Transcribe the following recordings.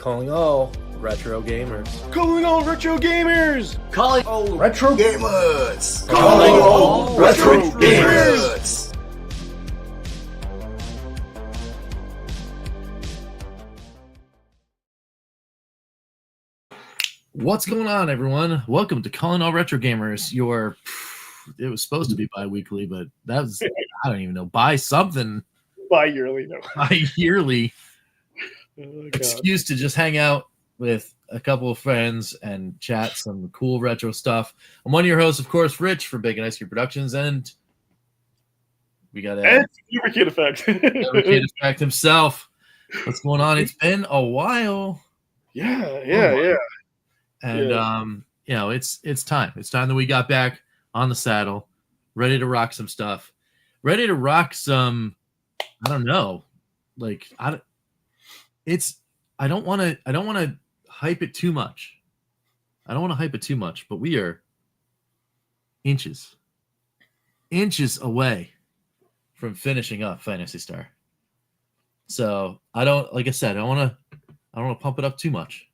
Calling all retro gamers. Calling all retro gamers! Calling all retro gamers! Calling all retro gamers! What's going on, everyone? Welcome to Calling All Retro Gamers. It was supposed to be bi-weekly, but that was, I don't even know, bi-something. Bi-yearly, no. Bi-yearly. Oh, Excuse to just hang out with a couple of friends and chat some cool retro stuff. I'm one of your hosts, of course, Rich from Bacon Ice Cream Productions, and we got Evercade Effect. Evercade Effect himself. What's going on? It's been a while. Yeah. And it's time. It's time that we got back on the saddle, ready to rock some stuff, ready to rock some. I don't know, like I don't want to hype it too much. But we are inches away from finishing up Phantasy Star. So I don't want to pump it up too much,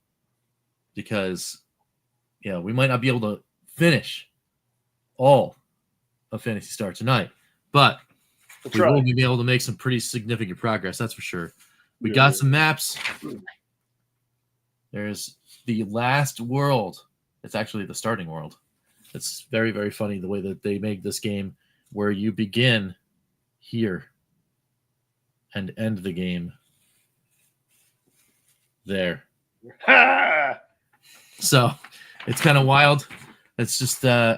because we might not be able to finish all of Phantasy Star tonight, but we will be able to make some pretty significant progress, that's for sure. We got some maps. There's the last world. It's actually the starting world. It's very, very funny the way that they make this game, where you begin here and end the game there. So it's kind of wild. It's just how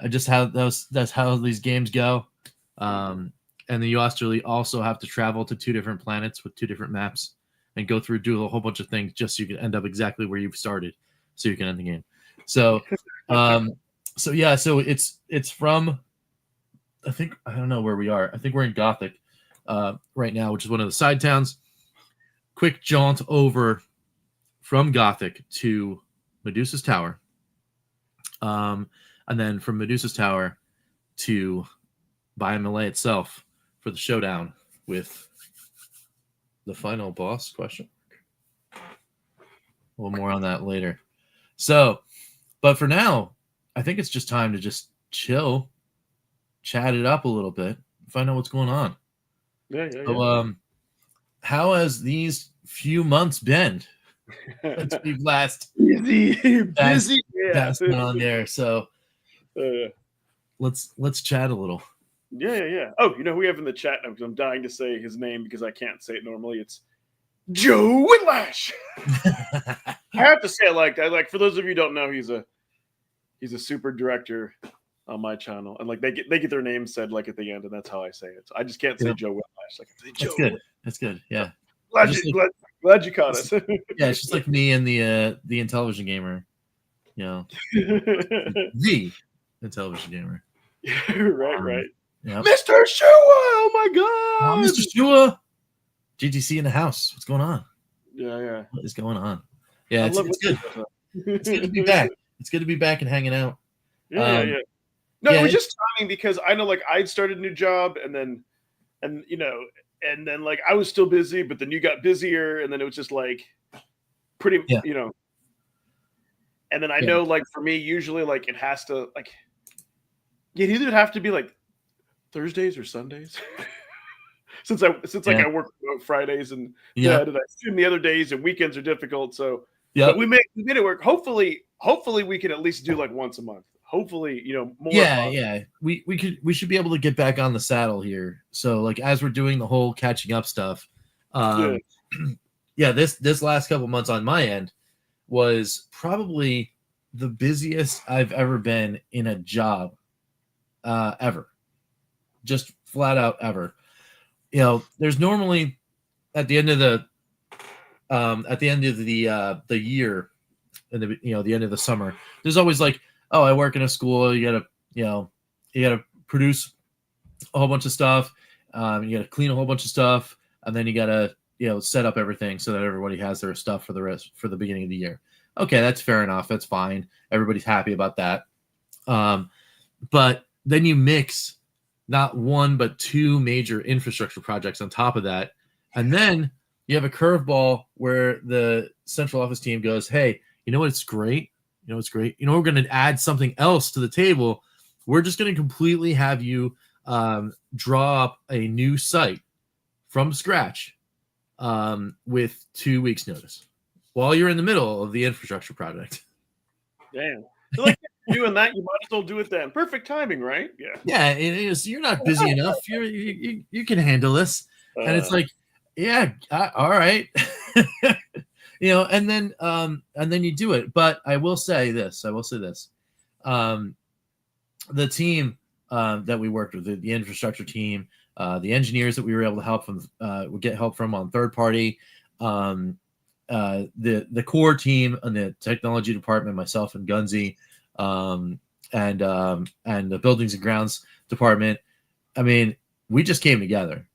that's how these games go. And then you also have to travel to two different planets with two different maps and do a whole bunch of things just so you can end up exactly where you've started, so you can end the game. So so it's from, I don't know where we are. I think we're in Gothic right now, which is one of the side towns. Quick jaunt over from Gothic to Medusa's Tower. And then from Medusa's Tower to Biomillet itself for the showdown with the final boss question. A little more on that later. So, but for now, I think it's just time to just chill, chat it up a little bit, find out what's going on. So, how has these few months been? Since we've last busy on there. So let's chat a little. Yeah. Oh, who we have in the chat now, because I'm dying to say his name because I can't say it normally. It's Joe Whitlash. I have to say it like that. Like, for those of you who don't know, he's a super director on my channel, and like they get their names said like at the end, and that's how I say it. So I just can't say Joe Whitlash. Like, I say Joe. That's good. Yeah. Glad you caught us. Yeah, it's just like me and the Intellivision Gamer. The Intellivision Gamer. Right. Yep. Mr. Shua! Oh my God! Mr. Shua! GTC in the house. What's going on? Yeah. What is going on? Yeah, it's good. It's good to be back. It's good to be back and hanging out. Yeah. No, it was just timing, because I know, like, I'd started a new job, and then like I was still busy, but then you got busier, and then it was just like pretty, And then I know, like, for me, usually, like, it has to, like, it either have to be like Thursdays or Sundays. since I work Fridays and and I stream the other days, and weekends are difficult. So but we made it work. Hopefully we can at least do like once a month. Hopefully, more. Yeah. We should be able to get back on the saddle here. So, like, as we're doing the whole catching up stuff, this last couple months on my end was probably the busiest I've ever been in a job ever. Just flat out ever. There's normally at the end of the year, and the end of the summer, there's always like, oh, I work in a school. You gotta produce a whole bunch of stuff. You gotta clean a whole bunch of stuff, and then you gotta set up everything so that everybody has their stuff for the beginning of the year. Okay, that's fair enough. That's fine. Everybody's happy about that. But then you mix not one but two major infrastructure projects on top of that, and then you have a curveball where the central office team goes, hey, you know what's great? You know what's great? You know, we're going to add something else to the table. We're just going to completely have you draw up a new site from scratch with 2 weeks notice while you're in the middle of the infrastructure project. Damn. So like doing that, you might as well do it then. Perfect timing, right? Yeah. Yeah, it is. You're not busy enough. You can handle this. And it's like, yeah, all right. You know, and then you do it. But I will say this. The team that we worked with, the infrastructure team, the engineers that we were able to help from, get help from on third party, the core team and the technology department, myself and Gunzi, and the buildings and grounds department. I mean, we just came together,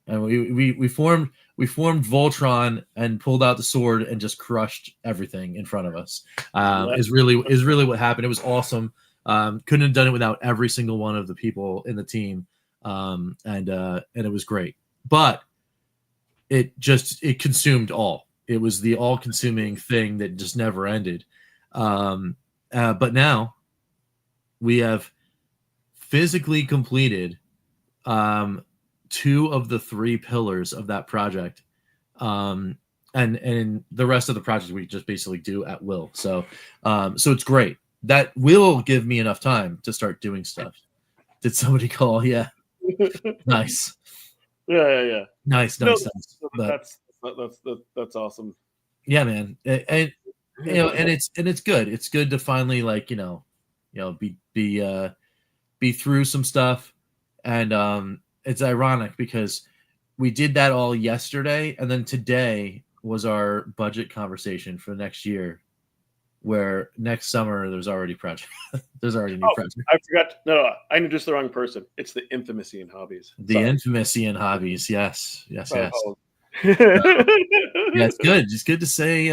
and we formed Voltron and pulled out the sword and just crushed everything in front of us. Is really what happened. It was awesome. Couldn't have done it without every single one of the people in the team, and it was great. But it consumed all. It was the all-consuming thing that just never ended. But now we have physically completed 2 of the 3 pillars of that project. And the rest of the project we just basically do at will. So it's great. That will give me enough time to start doing stuff. Did somebody call? Yeah. Nice. Yeah. Nice. That's awesome. Yeah, man. And you know, and it's good. It's good to finally be through some stuff. And it's ironic because we did that all yesterday, and then today was our budget conversation for next year, where next summer there's already project. There's already new project. I forgot. No, I introduced the wrong person. It's the Infamous Ian Hobbies. Infamous Ian Hobbies. Yes. Yeah, it's good. It's good to say.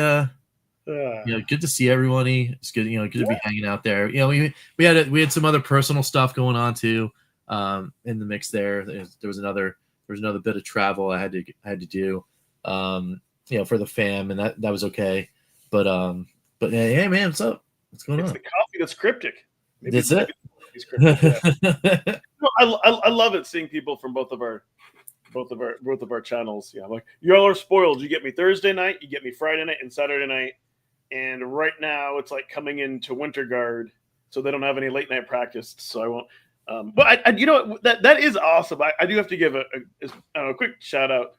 Good to see everybody. It's good. Good to be hanging out there. We had some other personal stuff going on too. In the mix there. There was another bit of travel I had to do. For the fam, and that was okay. But hey man, what's up? What's going on? It's the coffee that's cryptic. Maybe that's it. Cryptic, I love it seeing people from both of our channels. Yeah, like y'all are spoiled. You get me Thursday night, you get me Friday night and Saturday night, and right now it's like coming into Winter Guard, so they don't have any late night practice. So I won't. But that is awesome. I do have to give a quick shout out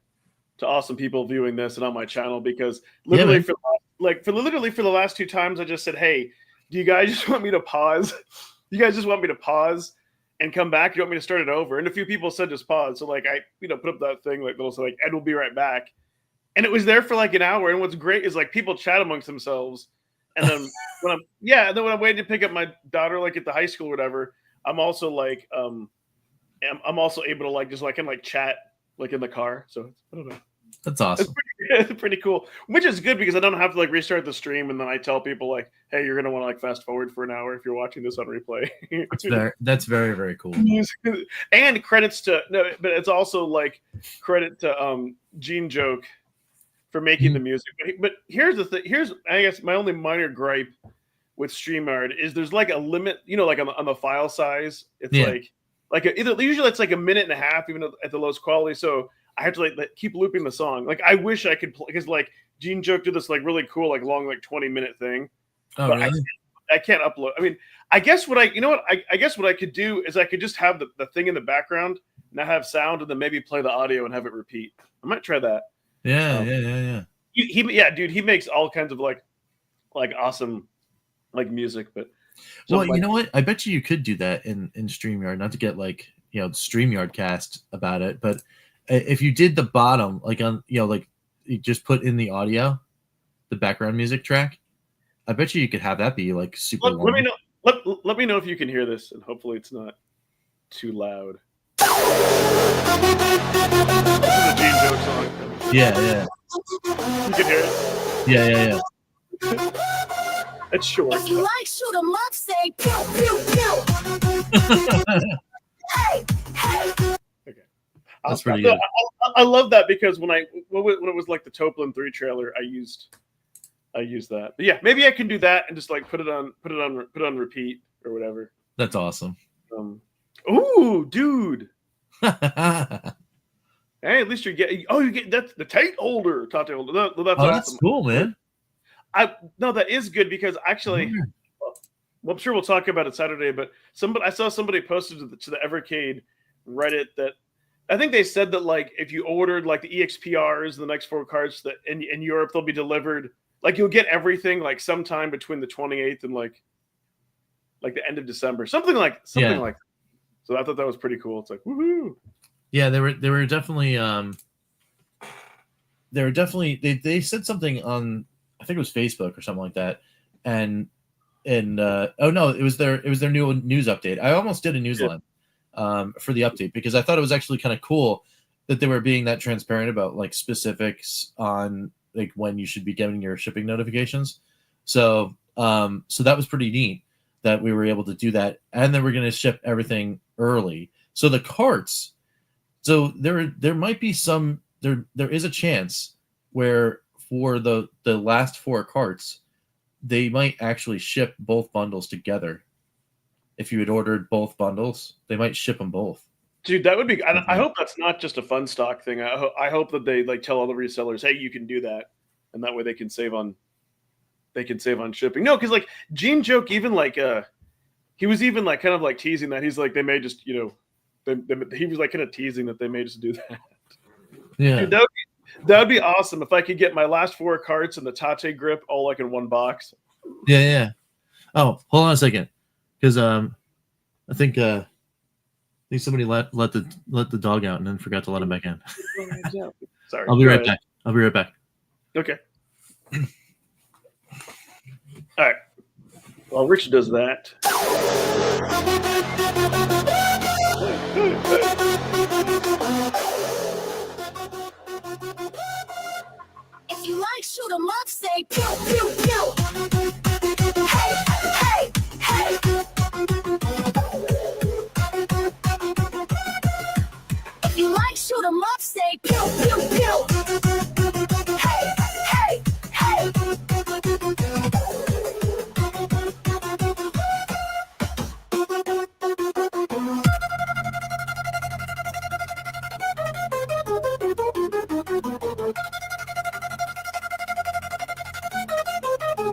to awesome people viewing this and on my channel, because literally for the last 2 times I just said, hey, do you guys just want me to pause? You guys just want me to pause and come back? You want me to start it over? And a few people said just pause. So like I put up that thing like little Ed will be right back, and it was there for like an hour. And what's great is like people chat amongst themselves, and then when I'm waiting to pick up my daughter like at the high school or whatever, I'm also like I'm also able to like just like can like chat like in the car. So I don't know. That's awesome. It's pretty cool, which is good because I don't have to like restart the stream and then I tell people like, hey, you're gonna want to like fast forward for an hour if you're watching this on replay. That's very, very cool. And credits to but it's also like credit to Gene Joke for making the music. But here's the thing. Here's I guess my only minor gripe with StreamYard is there's like a limit, like on the file size. It's usually it's like a minute and a half, even at the lowest quality. So I have to like keep looping the song. Like I wish I could play, because like Gene Joke did this like really cool like long like 20-minute thing. Oh, but really? I can't upload. I mean, I guess what I guess what I could do is I could just have the thing in the background, not have sound, and then maybe play the audio and have it repeat. I might try that. Yeah. He makes all kinds of like awesome like music. But you know what? I bet you could do that in StreamYard. Not to get like StreamYard cast about it, but if you did the bottom like on like you just put in the audio, the background music track, I bet you could have that be like super long. Let me know if you can hear this, and hopefully it's not too loud. This is a Gene Joke song. Yeah. You can hear it. Yeah. It's short. If you like shoot 'em up, say pew pew pew. Hey. Okay. That's pretty good. I love that because when it was like the Toplin 3 trailer, I used I use that. But yeah, maybe I can do that and just like put it on repeat or whatever. That's awesome. Ooh, dude. Hey, at least you're getting. Oh, you get that's the Tate holder. Tate holder. That's Oh, that's awesome. cool, man. No, that is good because actually, well, I'm sure we'll talk about it Saturday. But I saw somebody posted to the Evercade Reddit that I think they said that like if you ordered like the EXPRs, the next 4 cards that in Europe they'll be delivered. Like you'll get everything like sometime between the 28th and like the end of December, something like. So I thought that was pretty cool. It's like woohoo. Yeah, they were definitely they said something on, I think it was Facebook or something like that, and oh no, it was their new news update. I almost did a newsline for the update because I thought it was actually kind of cool that they were being that transparent about like specifics on like when you should be getting your shipping notifications. So that was pretty neat that we were able to do that, and then we're going to ship everything early. So the carts. So there might be some there is a chance where for the last 4 carts, they might actually ship both bundles together. If you had ordered both bundles, they might ship them both. Dude, that would be. I hope that's not just a fun stock thing. I hope that they like tell all the resellers, hey, you can do that, and that way they can save on shipping. No, because like Gene Joke even like he was even like kind of like teasing that he's like they may just he was like kind of teasing that they may just do that. Yeah, dude, that would be awesome if I could get my last 4 carts and the Tate grip all like in one box. Yeah. Oh, hold on a second, because I think somebody let the dog out and then forgot to let him back in. Sorry, I'll be right back. Okay. All right. While Richard does that. If you like shoot 'em up, say pew pew pew. Hey, hey, hey. If you like shoot 'em up, say pew pew pew. Hey, hey, hey.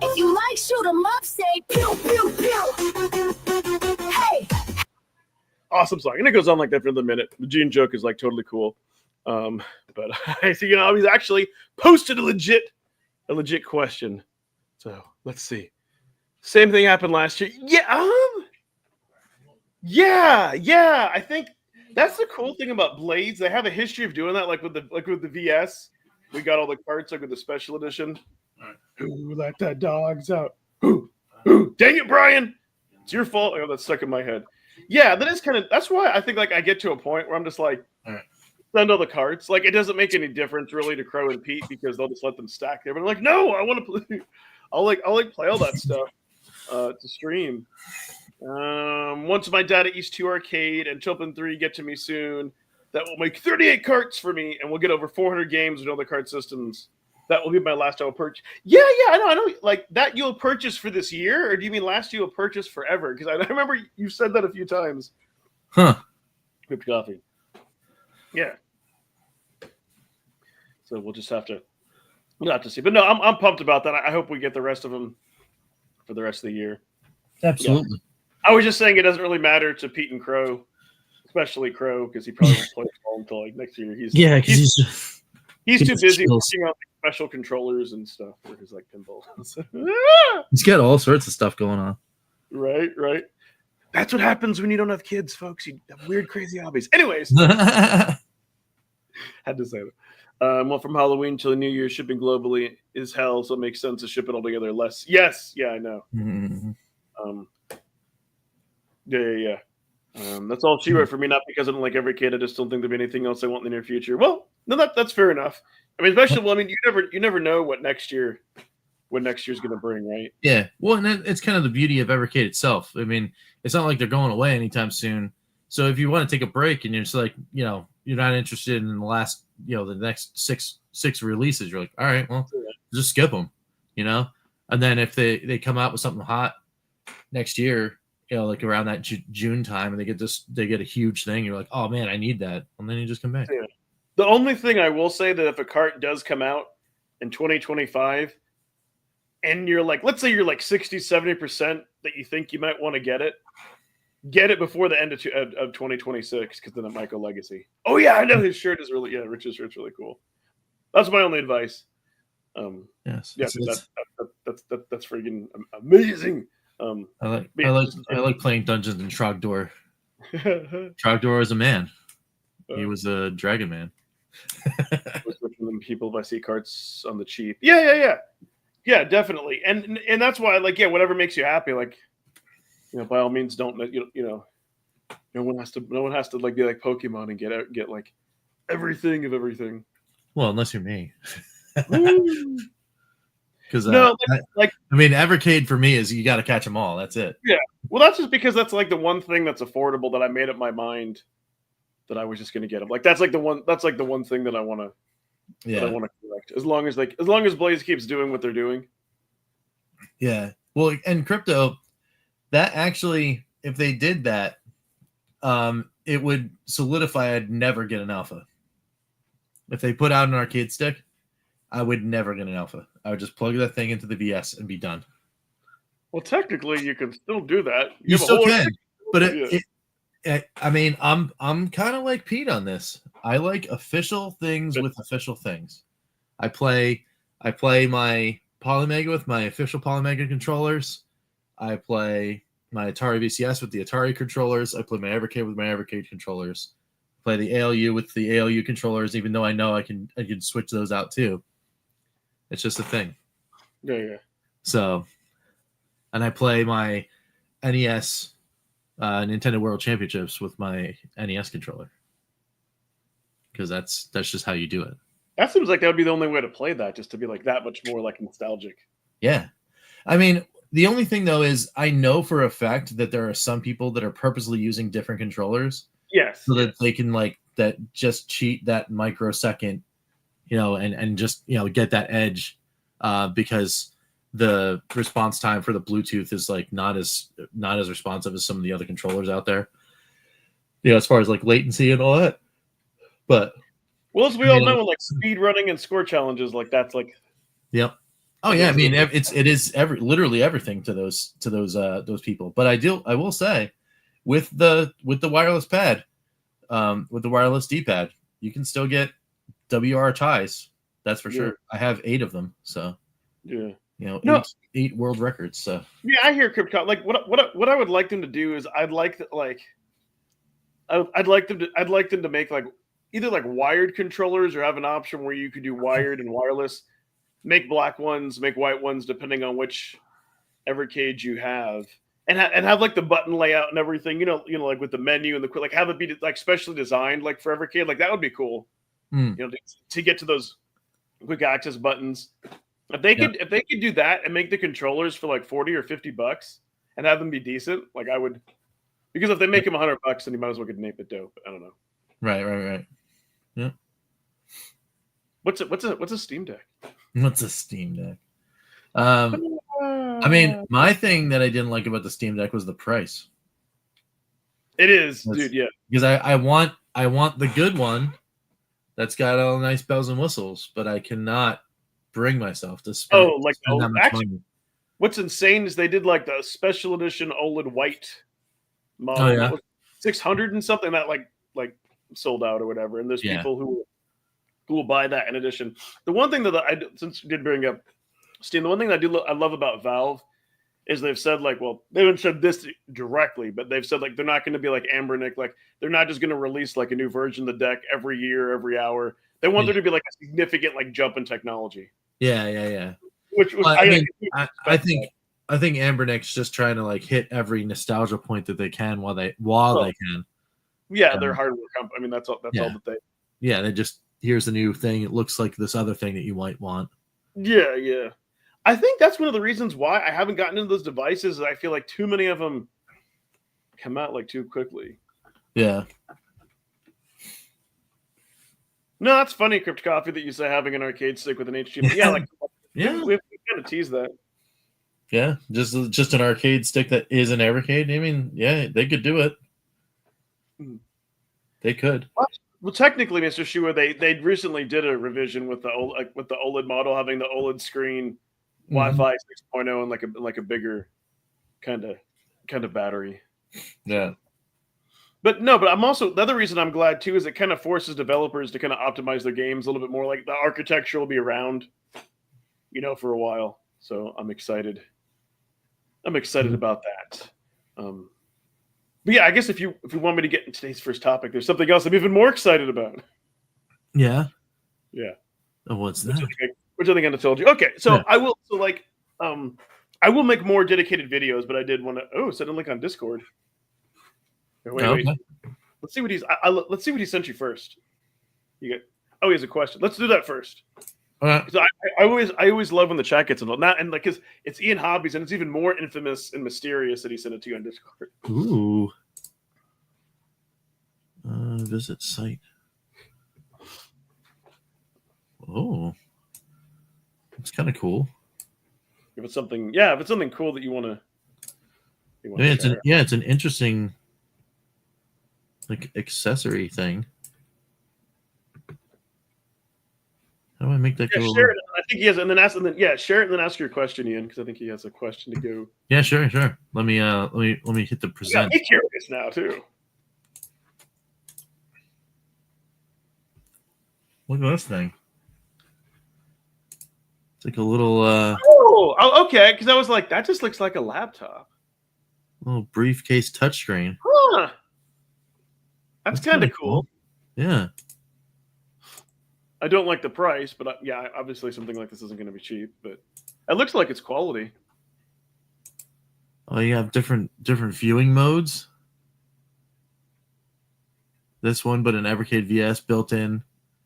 If you like shoot 'em up, say pew pew pew. Hey. Awesome song, and it goes on like that for another minute. The Gene Joke is like totally cool, but I see he's actually posted a legit question. So let's see. Same thing happened last year. Yeah. I think that's the cool thing about Blades. They have a history of doing that, like with the VS. We got all the carts like with the special edition. Who let the dogs out? Who? Dang it, Brian! It's your fault. Oh, that's stuck in my head. Yeah, that is kind of. That's why I think like I get to a point where I'm just like, send all the carts. Like it doesn't make any difference really to Crow and Pete because they'll just let them stack there. But I'm like, no, I want to play. I'll play all that stuff to stream. Once my dad at East 2 Arcade and Chilpin 3 get to me soon, that will make 38 carts for me, and we'll get over 400 games with all the cart systems. That will be my last I will purchase. Yeah, I know. Like that you'll purchase for this year, or do you mean last you'll purchase forever? Because I remember you've said that a few times. Huh. Whipped coffee. Yeah. So we'll have to see. But no, I'm pumped about that. I hope we get the rest of them for the rest of the year. Absolutely. Yeah. I was just saying it doesn't really matter to Pete and Crow, especially Crow, because he probably won't play ball until like next year. He's too busy working on special controllers and stuff for his like pinball. He's got all sorts of stuff going on. Right. That's what happens when you don't have kids, folks. You have weird, crazy hobbies. Anyways, had to say that. Well, from Halloween till New Year, shipping globally is hell, so it makes sense to ship it all together less. Yes, yeah, I know. Mm-hmm. Yeah. That's all she wrote for me, not because I don't like Evercade. I just don't think there'll be anything else I want in the near future. Well, no, that's fair enough. I mean, especially, you never know what next year's going to bring, right? Yeah. Well, and it's kind of the beauty of Evercade itself. I mean, it's not like they're going away anytime soon. So if you want to take a break and you're just like, you're not interested in the last, the next six releases, you're like, all right, well, just skip them. you know. And then if they come out with something hot next year, you know, like around that June time, and they get a huge thing, you're like, oh man, I need that, and then you just come back. Yeah. The only thing I will say that if a cart does come out in 2025, and you're like, let's say you're like 60-70% that you think you might want to get it before the end of 2026, because then it might go legacy. Oh yeah, I know his shirt is really Rich's shirt's really cool. That's my only advice. Yes, yeah, that's freaking amazing. I like playing Dungeons and Trogdor. Trogdor is a man. He was a dragon man. People, if I see carts on the cheap, yeah, definitely, and that's why, like, whatever makes you happy, like, by all means, don't no one has to like be like Pokemon and get like everything of everything. Well, unless you're me. Because no, I mean, Evercade for me is you got to catch them all. That's it. Yeah, well, that's just because that's like the one thing that's affordable that I made up my mind that I was just going to get them. Like that's like the one thing that I want to. Yeah, that I want to collect. As long as Blaze keeps doing what they're doing. Yeah. Well, and crypto, that actually, if they did that, it would solidify I'd never get an alpha. If they put out an arcade stick, I would never get an alpha. I would just plug that thing into the VS and be done. Well, technically, you can still do that. You still can, but I mean, I'm kind of like Pete on this. I like official things with official things. I play my Polymega with my official Polymega controllers. I play my Atari VCS with the Atari controllers. I play my Evercade with my Evercade controllers. I play the ALU with the ALU controllers, even though I know I can switch those out too. It's just a thing. Yeah. So, and I play my NES Nintendo World Championships with my NES controller. Because that's just how you do it. That seems like that would be the only way to play that, just to be like that much more like nostalgic. Yeah. I mean, the only thing though is I know for a fact that there are some people that are purposely using different controllers. Yes. So that they can like that just cheat that microsecond, and just, get that edge because the response time for the Bluetooth is like not as responsive as some of the other controllers out there. As far as like latency and all that. But well, as we all know, like speed running and score challenges, like that's like. Yep. Oh yeah, I mean it is literally everything to those people. But I will say, with the wireless pad, with the wireless D-pad, you can still get WR ties. That's for sure. I have 8 of them, so yeah. 8 world records. So yeah, I hear Crypto. Like what I would like them to do is I'd like them to make like either like wired controllers or have an option where you could do wired and wireless. Make black ones, make white ones, depending on which Evercade you have, and have like the button layout and everything. Like with the menu and like have it be like specially designed like for Evercade. Like that would be cool. To get to those quick access buttons. If they could do that and make the controllers for like $40 or $50 and have them be decent, like I would, because if they make them $100, then you might as well get an 8-bit dope. I don't know. Right. Yeah. What's a Steam Deck? What's a Steam Deck? I mean, my thing that I didn't like about the Steam Deck was the price. It is, dude. Yeah, because I want the good one that's got all the nice bells and whistles, but I cannot bring myself to spend. That much money. What's insane is they did like the special edition OLED white model. Oh, yeah. 600 and something that like sold out or whatever, and there's people who will buy that in addition. The one thing that since you did bring up Steam, the one thing that I love about Valve is they've said like, well, they haven't said this directly, but they've said like they're not going to be like Ambernick, like they're not just going to release like a new version of the deck every year, every hour. They want there to be like a significant like jump in technology. Yeah. Which I think Ambernick's just trying to like hit every nostalgia point that they can while they can. Yeah, they're hardware company. I mean, that's all that they. Yeah, they just here's the new thing. It looks like this other thing that you might want. Yeah. I think that's one of the reasons why I haven't gotten into those devices. I feel like too many of them come out like too quickly. Yeah. No, that's funny, Crypt Coffee, that you say having an arcade stick with an HDMI. Yeah, like kind of tease that. Yeah, just an arcade stick that is an Evercade. I mean, yeah, they could do it. They could. Well, technically, Mr. Shua, they recently did a revision with the OLED model having the OLED screen, Wi-Fi 6.0, and like a bigger kind of battery. Yeah. But I'm also, the other reason I'm glad too is it kind of forces developers to kind of optimize their games a little bit more. Like the architecture will be around, for a while. So I'm excited. About that. But yeah, I guess if you want me to get in today's first topic, there's something else I'm even more excited about. Yeah. Yeah. Oh, what's that? Which I think I told you. Okay, so Yeah. I will. So I will make more dedicated videos, but I did want to. Oh, send a link on Discord. Wait. Let's see what he's. Let's see what he sent you first. You get. Oh, he has a question. Let's do that first. All right. So I always love when the chat gets involved. Not and like because it's Ian Hobbies and it's even more infamous and mysterious that he sent it to you on Discord. Ooh. Visit site. Oh, it's kind of cool. If it's something cool that you want to. It's an interesting like accessory thing. How do I make that go? Share it. I think he has, share it and then ask your question, Ian, because I think he has a question to go. Yeah, sure. Let me hit the present. Yeah, I'm curious now too. Look at this thing. It's like a little Oh, okay. Because I was like, that just looks like a laptop. little briefcase touchscreen. Huh. That's kind of cool. Yeah. I don't like the price, but obviously something like this isn't going to be cheap. But it looks like it's quality. Oh, you have different viewing modes. This one, but an Evercade VS built in.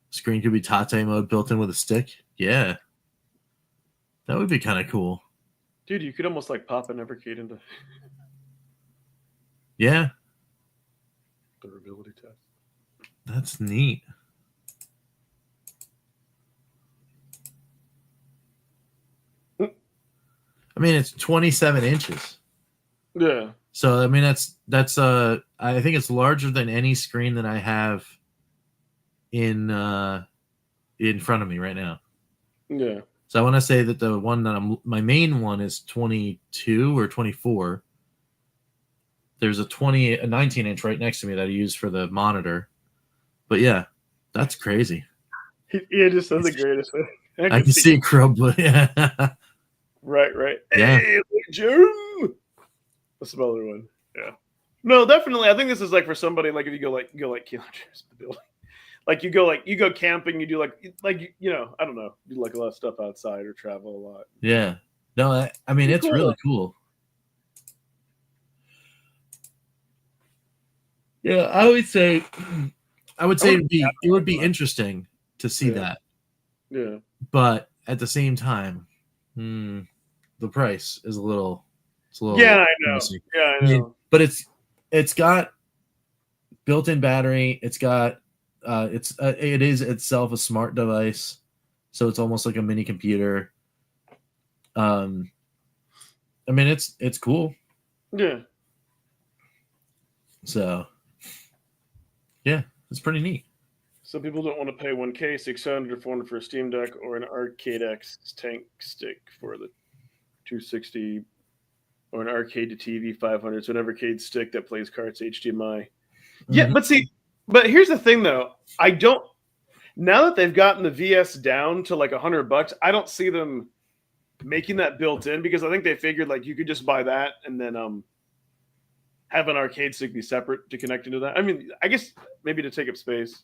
Screen could be Tate mode built in with a stick. Yeah. That would be kind of cool. Dude, you could almost like pop an Evercade into Yeah. durability test. That's neat. I mean, it's 27 inches. Yeah. So I mean, that's I think it's larger than any screen that I have in front of me right now. Yeah. So I want to say that the one that my main one is 22 or 24. There's a 19 inch right next to me that I use for the monitor. But yeah, that's crazy. He just said the greatest thing. I can see Crub. Yeah. Right. Yeah. Hey, Jim. What's the other one? Yeah. No, definitely. I think this is like for somebody like if you go like Keelan James the building. Like you go camping, you do like I don't know, do like a lot of stuff outside or travel a lot. Yeah. No, I mean it's really cool. Yeah, I would say it would be interesting to see that. Yeah. But at the same time, the price is a little. Yeah, I know. Messy. Yeah, I know. But it's got built-in battery. It's got it is itself a smart device, so it's almost like a mini computer. I mean it's cool. Yeah. So yeah, it's pretty neat. Some people don't want to pay $1,000, $600 or $400 for a Steam Deck or an Arcade X tank stick for the 260 or an arcade to TV 500. So an Evercade stick that plays cards HDMI. Yeah, but here's the thing though. Now that they've gotten the VS down to like $100, I don't see them making that built in because I think they figured like you could just buy that and then have an arcade stick be separate to connect into that. I mean, I guess maybe to take up space.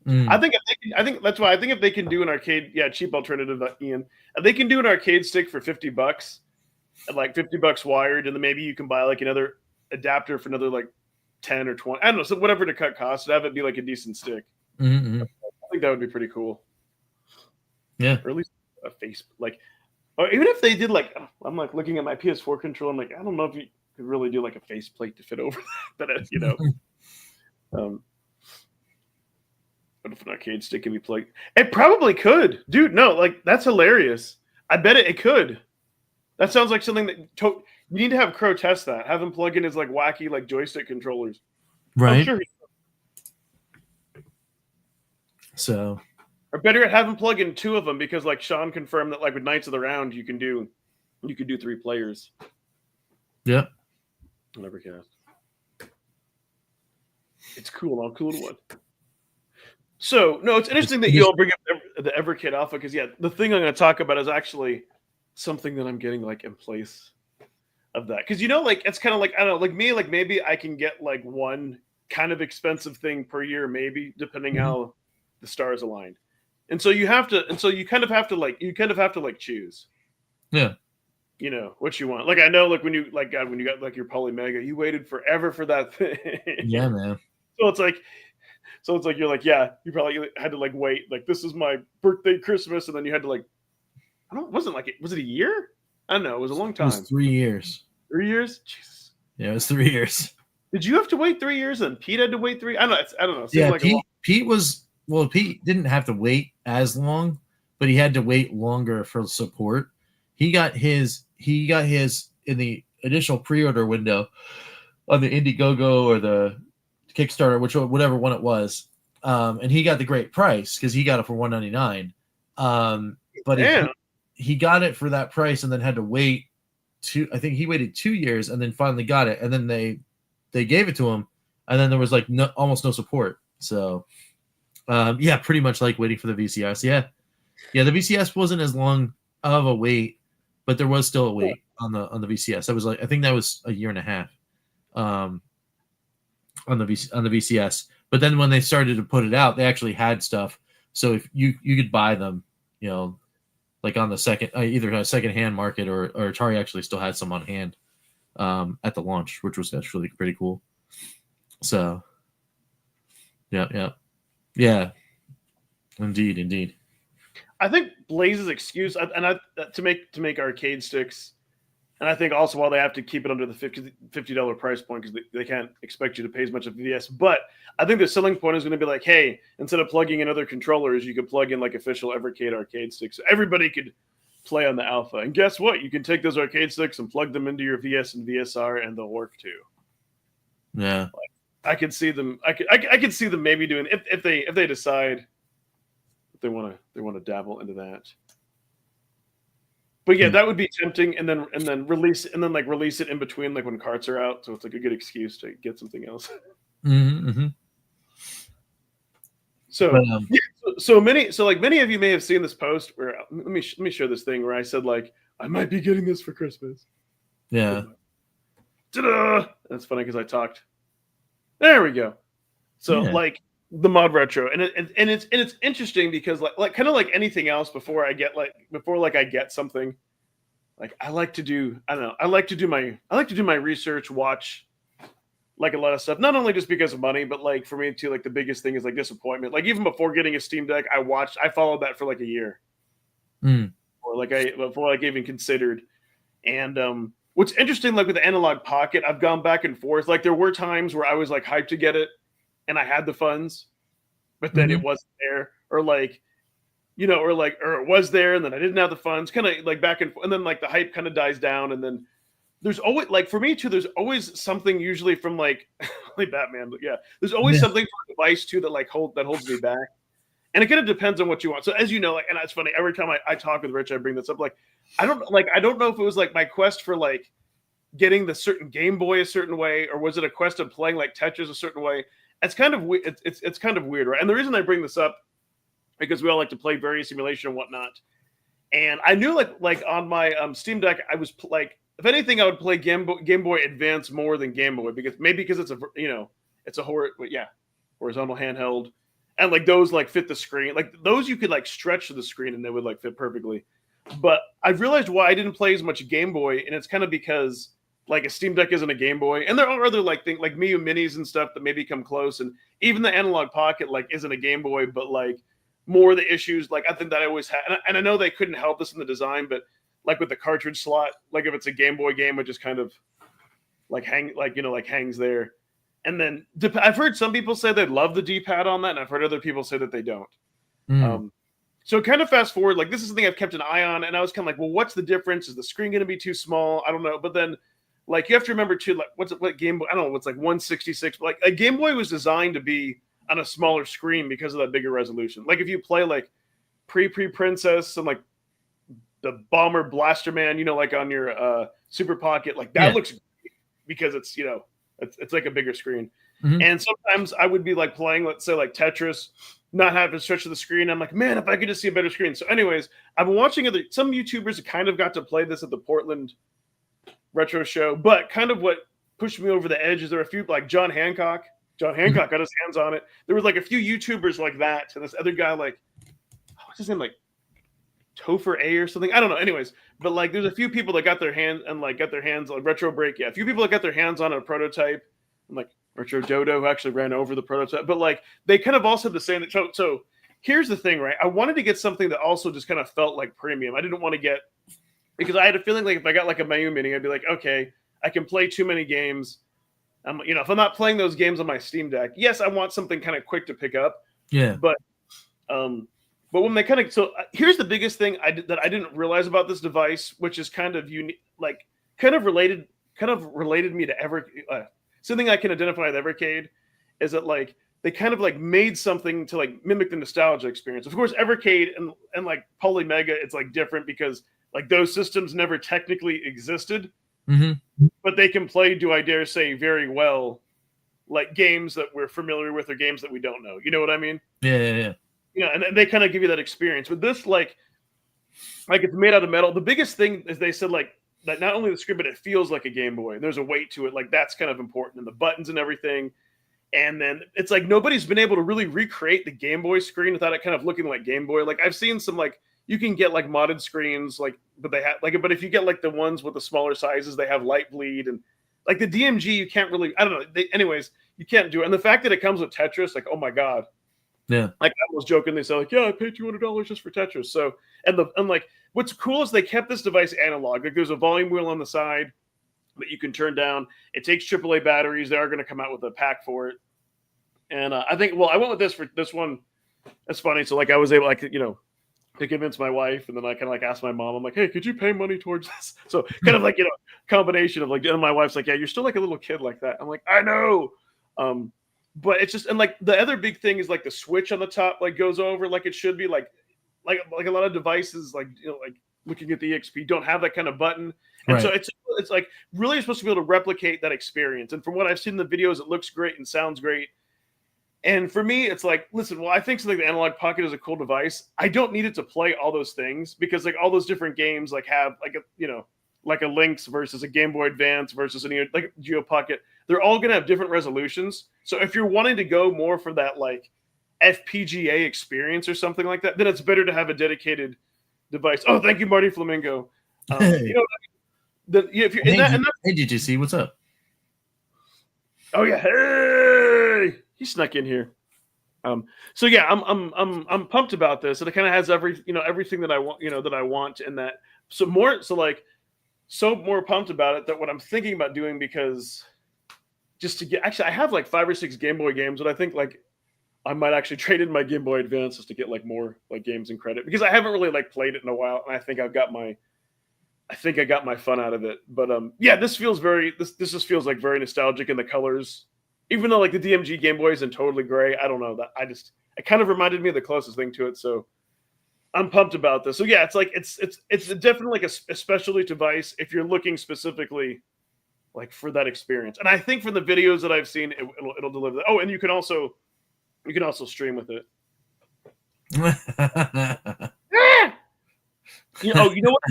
I think that's why I think if they can do an arcade, cheap alternative, Ian, if they can do an arcade stick for $50 and like $50 wired, and then maybe you can buy like another adapter for another like 10 or 20, I don't know, so whatever to cut costs, to have it be like a decent stick. Mm-hmm. I think that would be pretty cool. Yeah, or at least a face like, or even if they did like, I'm like looking at my PS4 controller, I'm like, I don't know if you could really do like a faceplate to fit over that, but What if an arcade stick can be plugged? It probably could, dude. No, like that's hilarious. I bet it could. That sounds like something that you need to have Crow test that. Have him plug in his like wacky like joystick controllers. I'm Right. sure. So, Or better yet, have him plug in 2 of them because like Sean confirmed that like with Knights of the Round you could do 3 players. yeah. Whatever cast. It's cool. I'll cool one. So no, it's interesting that you all bring up the Evercade Alpha because the thing I'm going to talk about is actually something that I'm getting like in place of that because like it's kind of like I don't know like me like maybe I can get like one kind of expensive thing per year maybe depending how the stars align, and so you kind of have to like choose. Yeah. What you want. Like I know like when you like God when you got like your Poly Mega you waited forever for that thing. Yeah, man. So it's like you're like, yeah, you probably had to like wait, like this is my birthday, Christmas, and then you had to like, was it a year? I don't know, it was a long time. It was 3 years. 3 years? Jesus. Yeah, it was 3 years. Did you have to wait 3 years and Pete had to wait 3? I don't know. It seemed Yeah, like Pete didn't have to wait as long, but he had to wait longer for support. He got his in the initial pre-order window on the Indiegogo or the Kickstarter, whatever one it was, and he got the great price because he got it for $199. But he got it for that price and then had to wait I think he waited 2 years and then finally got it, and then they gave it to him, and then there was like almost no support. So pretty much like waiting for the VCS. Yeah, the VCS wasn't as long of a wait, but there was still a wait on the VCS. That was like I think that was a year and a half. On the VCS, but then when they started to put it out, they actually had stuff. So if you could buy them, like on the second, either a secondhand market or Atari actually still had some on hand at the launch, which was actually pretty cool. So, yeah, indeed. I think Blaze's excuse, to make arcade sticks. And I think also while they have to keep it under the $50 price point because they can't expect you to pay as much of VS. But I think the selling point is going to be like, hey, instead of plugging in other controllers, you could plug in like official Evercade arcade sticks. So everybody could play on the Alpha. And guess what? You can take those arcade sticks and plug them into your VS and VSR, and they'll work too. Yeah, I could see them. I could see them maybe doing if they decide if they want to dabble into that. But yeah, that would be tempting, and then release it in between, like when carts are out, so it's like a good excuse to get something else. Mm-hmm. So many of you may have seen this post where let me share this thing where I said like I might be getting this for Christmas. Yeah. Ta-da! That's funny because I talked. There we go. So like the mod retro, and it's interesting because like kind of like anything else before I get something, like I like to do my research, watch like a lot of stuff, not only just because of money, but like for me too, like the biggest thing is like disappointment. Like even before getting a Steam Deck, I followed that for like a year, or before I even considered. And what's interesting, like with the Analog Pocket, I've gone back and forth. Like there were times where I was like hyped to get it, and I had the funds, but then it wasn't there, or it was there and then I didn't have the funds, kind of like back and forth, and then like the hype kind of dies down, and then there's always like for me too, there's always something usually from like Batman, but there's always something from a device too that holds me back, and it kind of depends on what you want. So as you know, like, and it's funny every time I talk with Rich, I bring this up. Like I don't know if it was like my quest for like getting the certain Game Boy a certain way, or was it a quest of playing like Tetris a certain way. It's kind of it's kind of weird, right? And the reason I bring this up because we all like to play various simulation and whatnot. And I knew like on my Steam Deck, I was like, if anything, I would play Game Boy Advance more than Game Boy because it's a horizontal handheld, and like those like fit the screen. Like those you could like stretch to the screen and they would like fit perfectly. But I've realized why I didn't play as much Game Boy, and it's kind of because like a Steam Deck isn't a Game Boy, and there are other like things like Miu Minis and stuff that maybe come close, and even the Analog Pocket like isn't a Game Boy, but like more of the issues like I think that I always had, and I know they couldn't help this in the design, but like with the cartridge slot, like if it's a Game Boy game, it just kind of like hangs there. And then I've heard some people say they love the D-pad on that, and I've heard other people say that they don't. So kind of fast forward, like this is something I've kept an eye on, and I was kind of like, well, what's the difference? Is the screen going to be too small? I don't know. But then, like, you have to remember too, like, what Game Boy? I don't know. What's like 166? But like a Game Boy was designed to be on a smaller screen because of that bigger resolution. Like if you play like pre Princess and like the Bomber Blaster Man, like on your Super Pocket, like that looks great because it's it's like a bigger screen. Mhm. And sometimes I would be like playing, let's say like Tetris, not have to stretch to the screen. I'm like, man, if I could just see a better screen. So, anyways, I've been watching some YouTubers kind of got to play this at the Portland Retro Show, but kind of what pushed me over the edge is there are a few like John Hancock. John Hancock got his hands on it. There was like a few YouTubers like that, and this other guy like, what's his name, like Topher A or something. I don't know. Anyways, but like there's a few people that got their hands on Retro Break. Yeah, a few people that got their hands on a prototype. And like Retro Dodo, who actually ran over the prototype. But like they kind of also had the same. So here's the thing, right? I wanted to get something that also just kind of felt like premium. I didn't want to get, because I had a feeling like if I got like a Mayu Mini, I'd be like, okay, I can play too many games. If I'm not playing those games on my Steam Deck, yes, I want something kind of quick to pick up. Yeah. But when they kind of here's the biggest thing that I didn't realize about this device, which is kind of unique, like kind of related me to something I can identify with Evercade, is that like they kind of like made something to like mimic the nostalgia experience. Of course, Evercade and like Polymega, it's like different because like those systems never technically existed, but they can play, do I dare say, very well, like games that we're familiar with or games that we don't know. You know what I mean? Yeah. And they kind of give you that experience. But this, like it's made out of metal. The biggest thing is they said like that not only the screen, but it feels like a Game Boy. There's a weight to it. Like that's kind of important, and the buttons and everything. And then it's like nobody's been able to really recreate the Game Boy screen without it kind of looking like Game Boy. Like I've seen some like you can get like modded screens, like but if you get like the ones with the smaller sizes, they have light bleed, and like the DMG you can't really. I don't know. Anyways, you can't do it. And the fact that it comes with Tetris, like oh my god. Yeah. Like I was joking, they say like, yeah, I paid $200 just for Tetris. So and like what's cool is they kept this device analog. Like there's a volume wheel on the side that you can turn down. It takes AAA batteries. They are going to come out with a pack for it. And I think, well, I went with this for this one. That's funny. So like I was able, like, to convince my wife, and then I kind of like asked my mom, I'm like, hey, could you pay money towards this? So kind of like, combination of like, and my wife's like, yeah, you're still like a little kid like that. I'm like, I know. But it's just, and like the other big thing is like the switch on the top, like goes over like it should be, like a lot of devices, like, like looking at the EXP don't have that kind of button. And so it's like really you're supposed to be able to replicate that experience. And from what I've seen in the videos, it looks great and sounds great. And for me, it's like, listen, well, I think something like the Analog Pocket is a cool device. I don't need it to play all those things because like all those different games like have like a, like a Lynx versus a Game Boy Advance versus like a Geo Pocket. They're all going to have different resolutions. So if you're wanting to go more for that like FPGA experience or something like that, then it's better to have a dedicated device. Oh, thank you, Marty Flamingo. Hey. If you're in that, Hey, GTC, what's up? Oh yeah, hey, he snuck in here. So yeah, I'm pumped about this, and it kind of has everything that I want, that I want, and that so more pumped about it that what I'm thinking about doing, because just to get, actually I have like 5 or 6 Game Boy games, and I think like I might actually trade in my Game Boy Advance just to get like more like games and credit, because I haven't really like played it in a while, and I think I got my fun out of it. But yeah, this just feels like very nostalgic, in the colors, even though like the DMG Game Boy isn't totally gray. I don't know, that it kind of reminded me of the closest thing to it. So I'm pumped about this. So yeah, it's like it's definitely like a specialty device if you're looking specifically like for that experience. And I think from the videos that I've seen, it'll deliver that. Oh, and you can also stream with it. You know what,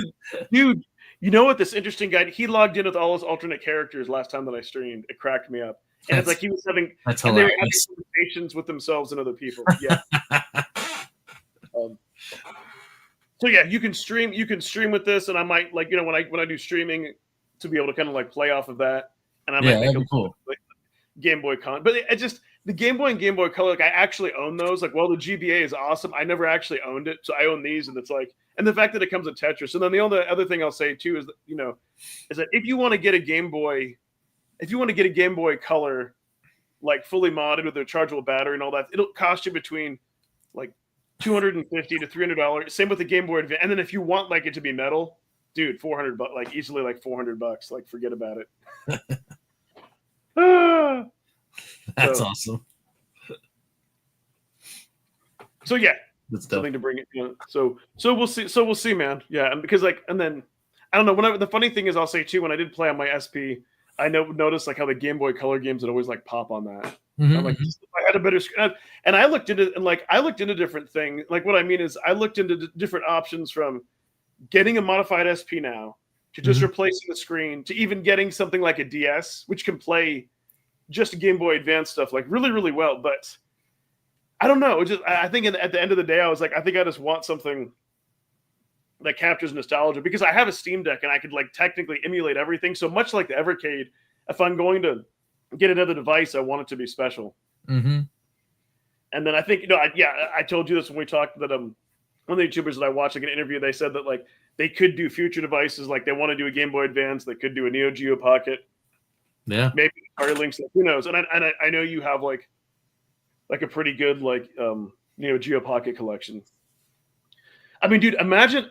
dude? You know what? This interesting guy, he logged in with all his alternate characters last time that I streamed. It cracked me up. And it's like he was having, that's and they were hilarious. having conversations with themselves and other people. Yeah. So yeah, you can stream with this, and I might like when I do streaming to be able to kind of like play off of that, and I might make that'd be cool. like Game Boy but it just the Game Boy and Game Boy Color, like I actually own those. Like, well, the GBA is awesome. I never actually owned it, so I own these, and it's like, and the fact that it comes with Tetris. And then the only other thing I'll say too is that, is that if you want to get a Game Boy Color, like fully modded with a rechargeable battery and all that, it'll cost you between like $250 to $300. Same with the Game Boy Advance. And then if you want like it to be metal, dude, $400, like easily like $400. Like forget about it. That's So- awesome. So yeah, That's dope. something to bring it. So we'll see. So we'll see, man. Yeah, and because like, and then I don't know. The funny thing is, I'll say too, when I did play on my SP, I noticed like how the Game Boy Color games would always like pop on that. Mhm, I'm like, mhm. I had a better screen, and I looked into different things. Like what I mean is, I looked into different options from getting a modified SP now to just Mhm. replacing the screen to even getting something like a DS, which can play just Game Boy Advance stuff like really, really well. But I don't know. I think at the end of the day, I was like, I think I just want something that captures nostalgia because I have a Steam Deck and I could like technically emulate everything. So much like the Evercade, if I'm going to get another device, I want it to be special. Mhm. And then I think, I told you this when we talked that one of the YouTubers that I watched like an interview, they said that like they could do future devices, like they want to do a Game Boy Advance, they could do a Neo Geo Pocket, Yeah. maybe Links, who knows? And I know you have like a pretty good like Neo Geo Pocket collection. I mean, dude, imagine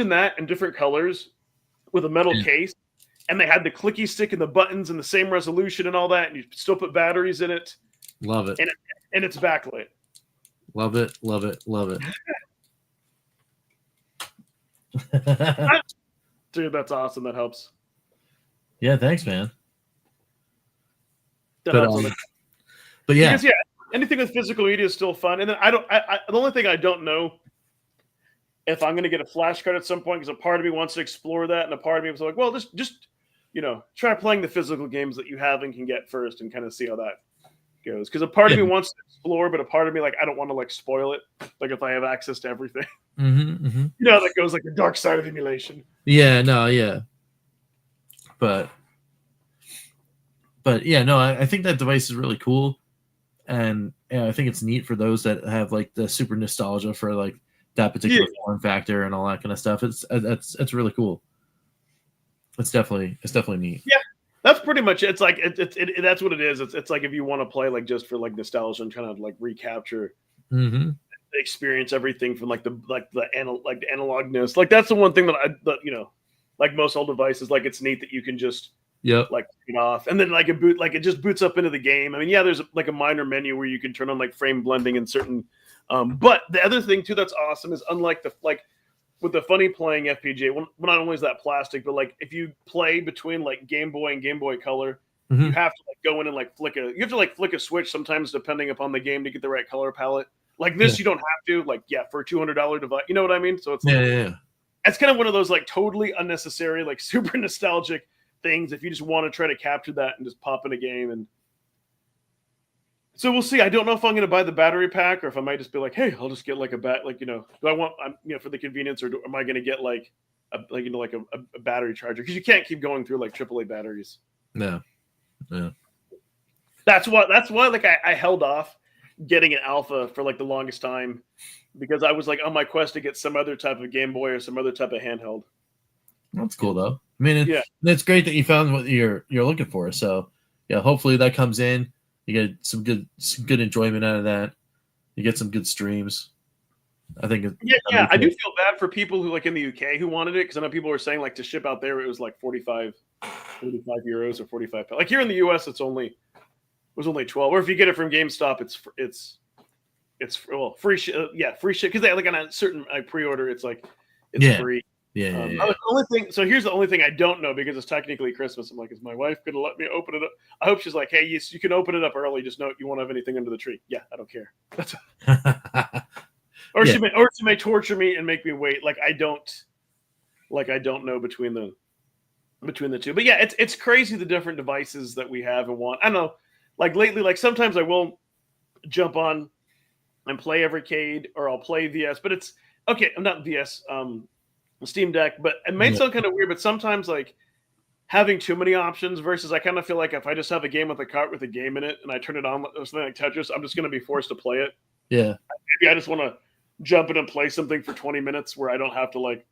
that in different colors with a metal Yeah. case, and they had the clicky stick and the buttons and the same resolution and all that, and you still put batteries in it, Love it. and it's backlit. Love it. Love it. Love it. Dude, that's awesome. That helps. Yeah. Thanks, man. That But, helps on But yeah. Because anything with physical media is still fun. And then the only thing I don't know if I'm going to get a flash card at some point, because a part of me wants to explore that, and a part of me was like, well, just try playing the physical games that you have and can get first, and kind of see how that goes. Because a part of me wants to explore, but a part of me like I don't want to like spoil it. Like if I have access to everything, Mm-hmm, mm-hmm. that goes like the dark side of emulation. Yeah. No. Yeah. But yeah. No. I think that device is really cool, and I think it's neat for those that have like the super nostalgia for like that particular form factor and all that kind of stuff. It's really cool. It's definitely neat. Yeah, that's pretty much it. It's like that's what it is. It's like if you want to play like just for like nostalgia and trying to like recapture, Mm-hmm. experience everything from like the analogness. Like that's the one thing that like most old devices, like it's neat that you can just Yep. like turn it off and then like it just boots up into the game. I mean, there's like a minor menu where you can turn on like frame blending and certain. But the other thing too that's awesome is unlike with the funny playing FPGA, well, not only is that plastic, but like if you play between like Game Boy and Game Boy Color, Mhm. you have to like go in and like flick a switch sometimes depending upon the game to get the right color palette. Like this, Yeah. you don't have to. Like for a $200 device, you know what I mean? So it's Yeah. it's kind of one of those like totally unnecessary, like super nostalgic things if you just want to try to capture that and just pop in a game. And so we'll see. I don't know if I'm going to buy the battery pack or if I might just be like, hey, I'll just get like a do I want for the convenience, or am I going to get like a battery charger, because you can't keep going through like AAA batteries. No. Yeah. That's why like I held off getting an alpha for like the longest time, because I was like on my quest to get some other type of Game Boy or some other type of handheld. That's cool though. I mean, Yeah. it's great that you found what you're looking for. So yeah, hopefully that comes in. You get some good enjoyment out of that. You get some good streams. I think. I do feel bad for people who like in the UK who wanted it, because I know people were saying like to ship out there it was like 45 euros or 45. Like here in the US it was only 12. Or if you get it from GameStop, it's free ship. Free ship, because they like on a certain pre-order it's free. Yeah. The only thing. So here's the only thing I don't know, because it's technically Christmas. I'm like, is my wife gonna let me open it up? I hope she's like, hey, you can open it up early. Just note you won't have anything under the tree. Yeah, I don't care. Or she may torture me and make me wait. Like I don't know between the two. But yeah, it's crazy the different devices that we have and want. I don't know. Like lately, like sometimes I will jump on and play Evercade, or I'll play VS. But it's okay. I'm not VS. Steam Deck, but it may sound kind of weird, but sometimes like having too many options versus I kind of feel like if I just have a game with a cart with a game in it and I turn it on something like Tetris, I'm just going to be forced to play it. Yeah. Maybe I just want to jump in and play something for 20 minutes where I don't have to like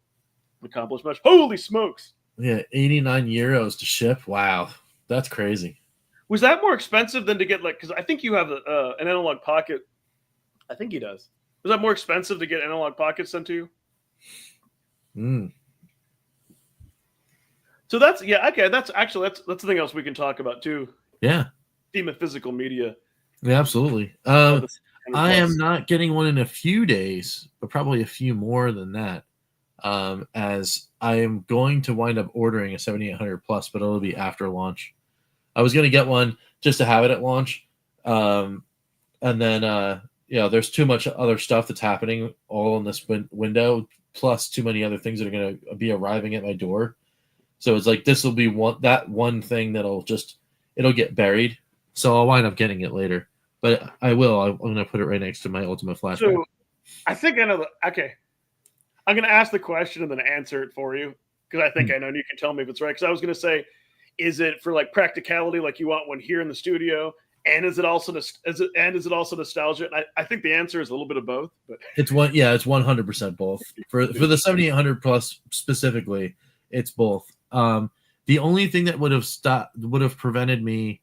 accomplish much. Holy smokes. Yeah. 89 euros to ship. Wow. That's crazy. Was that more expensive than to get like, because I think you have an analog pocket. I think he does. Was that more expensive to get analog pockets sent to you? So that's okay. That's something else we can talk about too. Yeah. Theme of physical media. Yeah, absolutely. I am not getting one in a few days, but probably a few more than that. As I am going to wind up ordering a 7800 plus, but it'll be after launch. I was going to get one just to have it at launch. And then, there's too much other stuff that's happening all in this window, plus too many other things that are going to be arriving at my door. So it's like, this will be one thing it'll get buried. So I'll wind up getting it later, but I'm going to put it right next to my Ultimate Flashback. So I think I know. Okay. I'm going to ask the question and then answer it for you because I think I know and you can tell me if it's right. Because I was going to say, is it for like practicality, like you want one here in the studio, and is it also nostalgia? And I think the answer is a little bit of both. But it's 100% both. For the 7800 plus specifically, it's both. The only thing that would have prevented me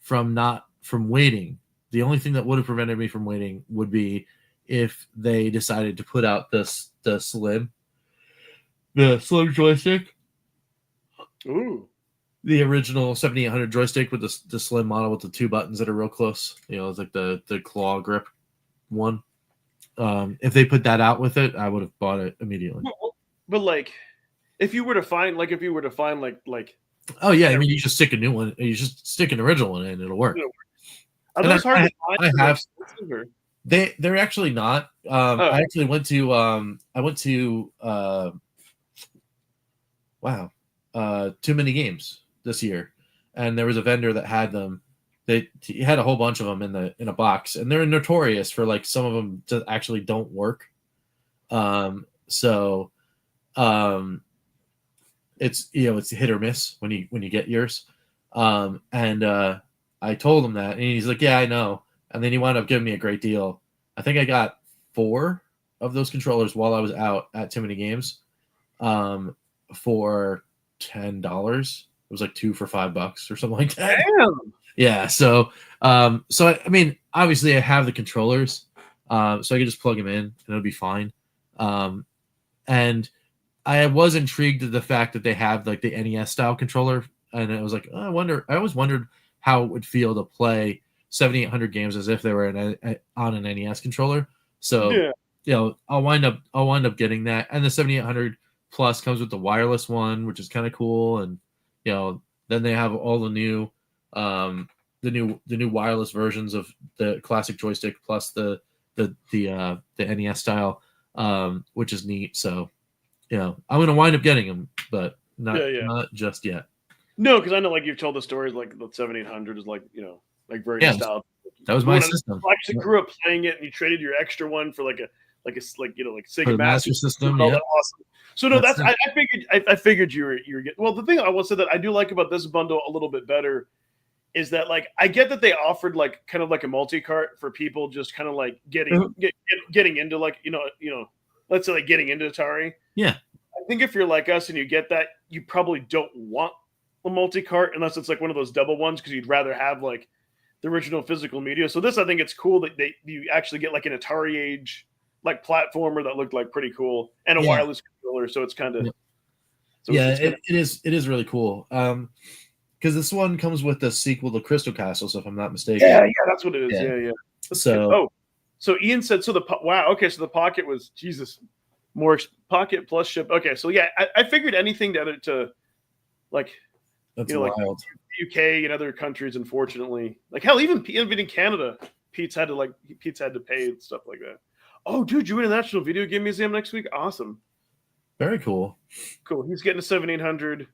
from waiting. The only thing that would have prevented me from waiting would be if they decided to put out the slim joystick. Ooh. The original 7800 joystick with the slim model with the two buttons that are real close. It's like the claw grip one. If they put that out with it, I would have bought it immediately. But like, if you were to find like oh yeah, I mean you just stick a new one, you just stick an original one in, and it'll work. Are those hard to find? I have. They're actually not. I actually went to Too Many Games this year, and there was a vendor that had them. He had a whole bunch of them in a box, and they're notorious for like some of them that actually don't work. It's it's hit or miss when you get yours. I told him that, and he's like, "Yeah, I know." And then he wound up giving me a great deal. I think I got 4 of those controllers while I was out at Too Many Games, for $10. It was like 2 for $5 or something like that. Damn. Yeah. So I mean, obviously I have the controllers, so I could just plug them in and it'll be fine. And I was intrigued at the fact that they have like the NES style controller, and I was like, I always wondered how it would feel to play 7800 games as if they were on an NES controller. So I'll wind up getting that, and the 7800 plus comes with the wireless one, which is kind of cool. And then they have all the new wireless versions of the classic joystick plus the NES style, which is neat. So I'm gonna wind up getting them, but not just yet. No, because I know, like you've told the stories, like the 7800 is like like very nostalgic. That was my system. I actually grew up playing it, and you traded your extra one for like Sega Master System. Yeah, Yeah. awesome. So no, I figured you were getting. Well, the thing I will say that I do like about this bundle a little bit better is that like I get that they offered like kind of like a multi-cart for people just kind of like getting into like let's say like getting into Atari. Yeah. I think if you're like us and you get that, you probably don't want a multi-cart unless it's like one of those double ones because you'd rather have like the original physical media. So this, I think it's cool that you actually get like an Atari age like platformer that looked like pretty cool and a wireless controller. So it's kind of it is really cool. Because this one comes with the sequel to Crystal Castle, so if I'm not mistaken. Yeah, that's what it is. Yeah. So Ian said so. Okay, so the Pocket was more Pocket plus ship. Okay, so yeah, I figured anything to like that's like wild. UK and other countries, unfortunately, like hell, even in Canada, Pete's had to pay and stuff like that. Oh, dude, you International Video Game Museum next week? Awesome. Very cool. Cool. He's getting a 7800.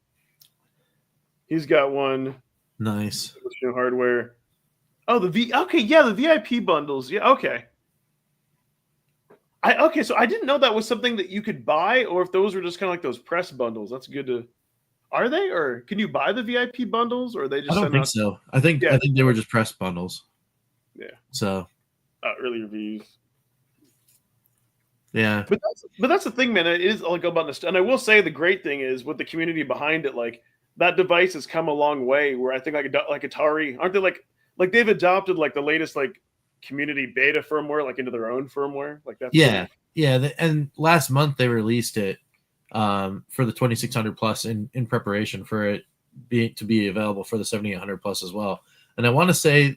He's got one. Nice. New hardware. Oh, the VIP bundles. Yeah, okay. So I didn't know that was something that you could buy, or if those were just kind of like those press bundles. That's good to. Are they, or can you buy the VIP bundles, or are they just? I don't think so. I think they were just press bundles. Yeah. So. Early reviews. Yeah. But that's the thing, man. It is like about this, and I will say the great thing is with the community behind it, like that device has come a long way. Where I think like Atari, aren't they like they've adopted like the latest like community beta firmware, like into their own firmware. Like that's and last month they released it for the 2600 plus in preparation for it to be available for the 7800 plus as well. And I want to say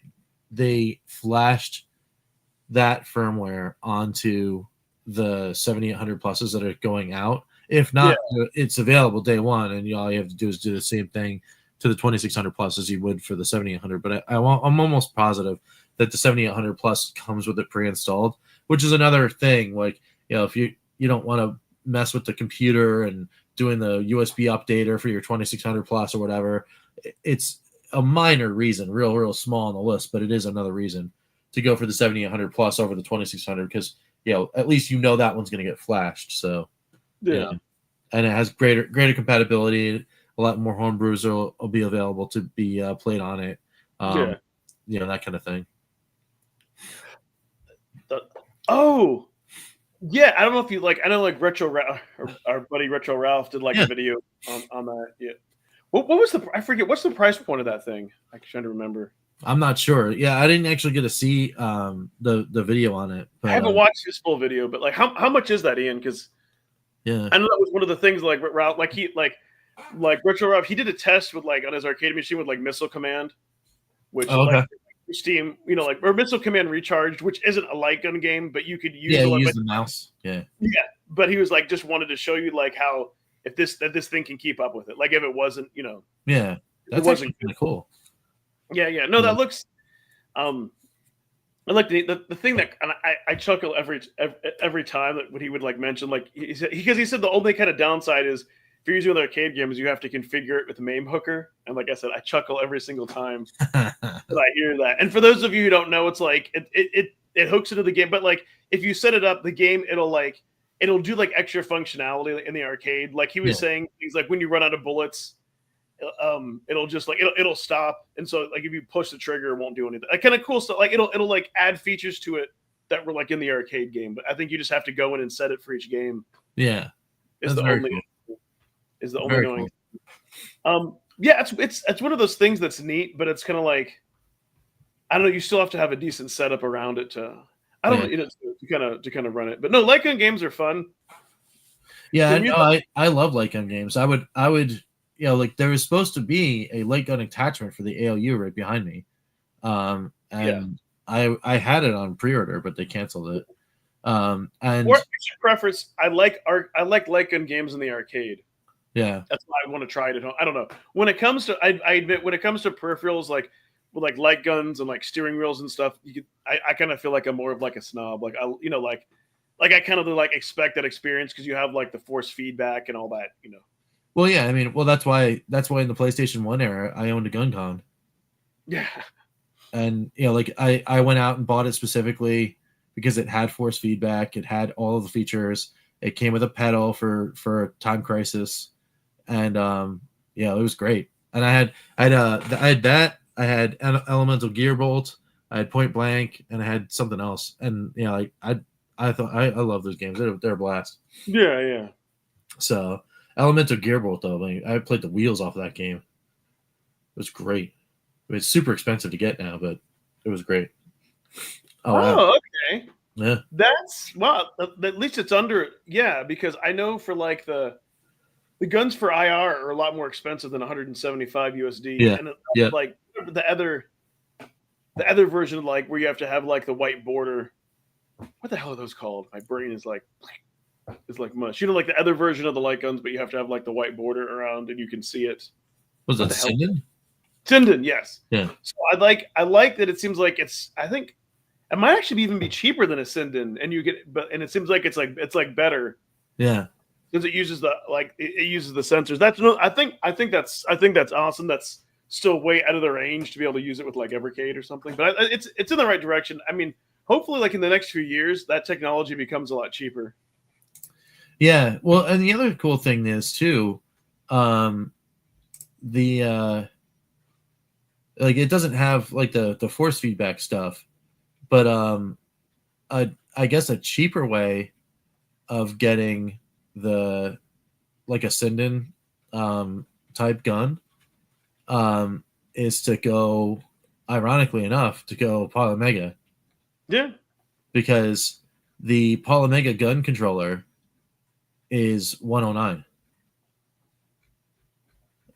they flashed that firmware onto the 7800 pluses that are going out. If not, it's available day one, and all you have to do is do the same thing to the 2600 plus as you would for the 7800. But I'm almost positive that the 7800 plus comes with it pre-installed, which is another thing. Like, if you don't want to mess with the computer and doing the USB updater for your 2600 plus or whatever, it's a minor reason, real small on the list, but it is another reason to go for the 7800 plus over the 2600 because at least that one's going to get flashed. So and it has greater compatibility. A lot more homebrews will be available to be played on it. That kind of thing. I don't know if you I know Retro our buddy Retro Ralph did a video on that. Yeah. What was I forget, what's the price point of that thing? I'm trying to remember. I'm not sure. Yeah, I didn't actually get to see the video on it. But, I haven't watched his full video, but how much is that, Ian? Because I know that was one of the things Ralph, Retro Ralph, he did a test with on his arcade machine with Missile Command, which Steam, or Missile Command Recharged, which isn't a light gun game, but you could use use the mouse. Yeah. But he was just wanted to show you how if this thing can keep up with it, if it wasn't, that's actually kind of cool. No, that looks. I like the thing that, and I chuckle every time that when he would mention because he said the only kind of downside is if you're using other arcade games you have to configure it with the MAME hooker, and like I said, I chuckle every single time that I hear that. And for those of you who don't know, it's it hooks into the game, but if you set it up, the game it'll do extra functionality in the arcade. He was saying things when you run out of bullets. It'll just it'll stop, and so if you push the trigger, it won't do anything. Kind of cool stuff. It'll add features to it that were in the arcade game, but I think you just have to go in and set it for each game. Yeah, is the only going. Cool. It's one of those things that's neat, but it's kind of I don't know. You still have to have a decent setup around it to. I don't know to kind of run it, but no, light gun games are fun. Yeah, I love light gun games. I would. There was supposed to be a light gun attachment for the ALU right behind me. I had it on pre-order, but they canceled it. And preference, I like light gun games in the arcade. Yeah. That's why I want to try it at home. I don't know. When it comes to I admit when it comes to peripherals with light guns and steering wheels and stuff, I kind of feel like I'm more of a snob. I I kind of expect that experience because you have the force feedback and all that, Well, yeah, I mean, that's why in the PlayStation 1 era, I owned a GunCon. Yeah. And, I went out and bought it specifically because it had force feedback. It had all of the features. It came with a pedal for Time Crisis. And, it was great. And I had that. I had Elemental Gearbolt. I had Point Blank, and I had something else. And, I thought I love those games. They're a blast. Yeah. So Elemental Gearbolt, though, I played the wheels off of that game. It was great. It's super expensive to get now, but it was great. Wow. Okay. Yeah. That's at least it's under. Yeah, because I know for the guns for IR are a lot more expensive than 175 USD. Yeah. And the other version where you have to have the white border. What the hell are those called? My brain is mush. The other version of the light guns, but you have to have the white border around and you can see it. Was that Sinden? Sinden, yes. Yeah. So I like that it seems I think it might actually even be cheaper than a Sinden, and you get and it seems it's better. Yeah. Because it uses it uses the sensors. I think that's awesome. That's still way out of the range to be able to use it with Evercade or something. But it's in the right direction. I mean, hopefully in the next few years that technology becomes a lot cheaper. Yeah, well, and the other cool thing is too, it doesn't have the force feedback stuff, but I guess a cheaper way of getting the a Sinden type gun is to go, ironically enough, to go Polymega. Yeah. because the Polymega gun controller is 109.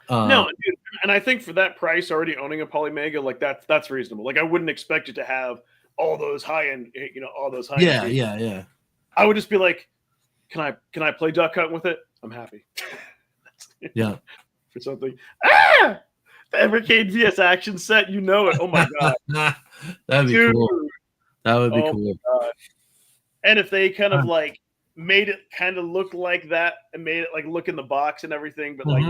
No, dude, and I think for that price, already owning a Polymega, like that's reasonable. Like I wouldn't expect it to have all those high end, all those high end. Yeah, features. yeah. I would just be like, can I play duck hunt with it? I'm happy. Yeah. For something. Ah, the Evercade VS action set, you know it. Oh my god, That'd be dude. cool. That would be Oh cool. my god. And if they kind of like made it kind of look like that and made it like look in the box and everything, but like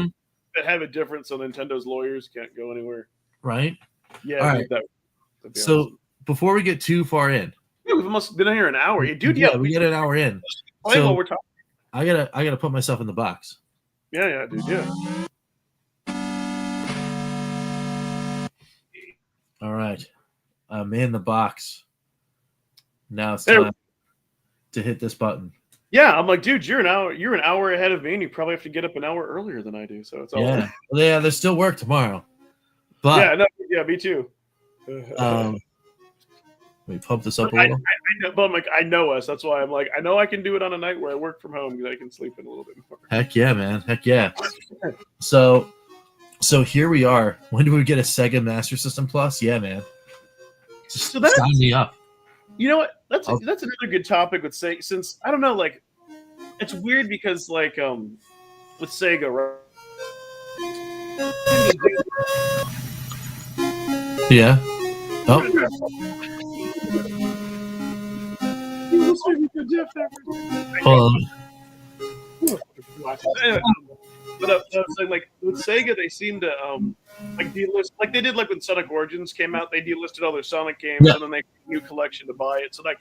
that have a difference so Nintendo's lawyers can't go anywhere. Right? Yeah, All dude, right. that'd be So awesome. before we get too far in, Yeah, we've almost been here an hour. Dude, yeah, we get an hour in. Play while we're talking. I gotta put myself in the box. Yeah, dude, yeah. All right. I'm in the box. Now it's There. time to hit this button. Yeah, I'm like, dude, you're an hour ahead of me, and you probably have to get up an hour earlier than I do. So it's all Yeah. Well, yeah, there's still work tomorrow. But yeah, me too. let me pump this up a I little. know, but I'm like, I know us. That's why I'm like, I know I can do it on a night where I work from home because I can sleep in a little bit more. Heck yeah, man. Heck yeah. So here we are. When do we get a Sega Master System Plus? Yeah, man. Just So that's- sign me up. You know what? That's another good topic with Sega. Since I don't know, like, it's weird because like with Sega, right? Yeah. Oh, hold on. Anyway, but I was saying, like with Sega, they seem to like delist, like they did like when Sonic Origins came out, they delisted all their Sonic games and then they made a new collection to buy it. So like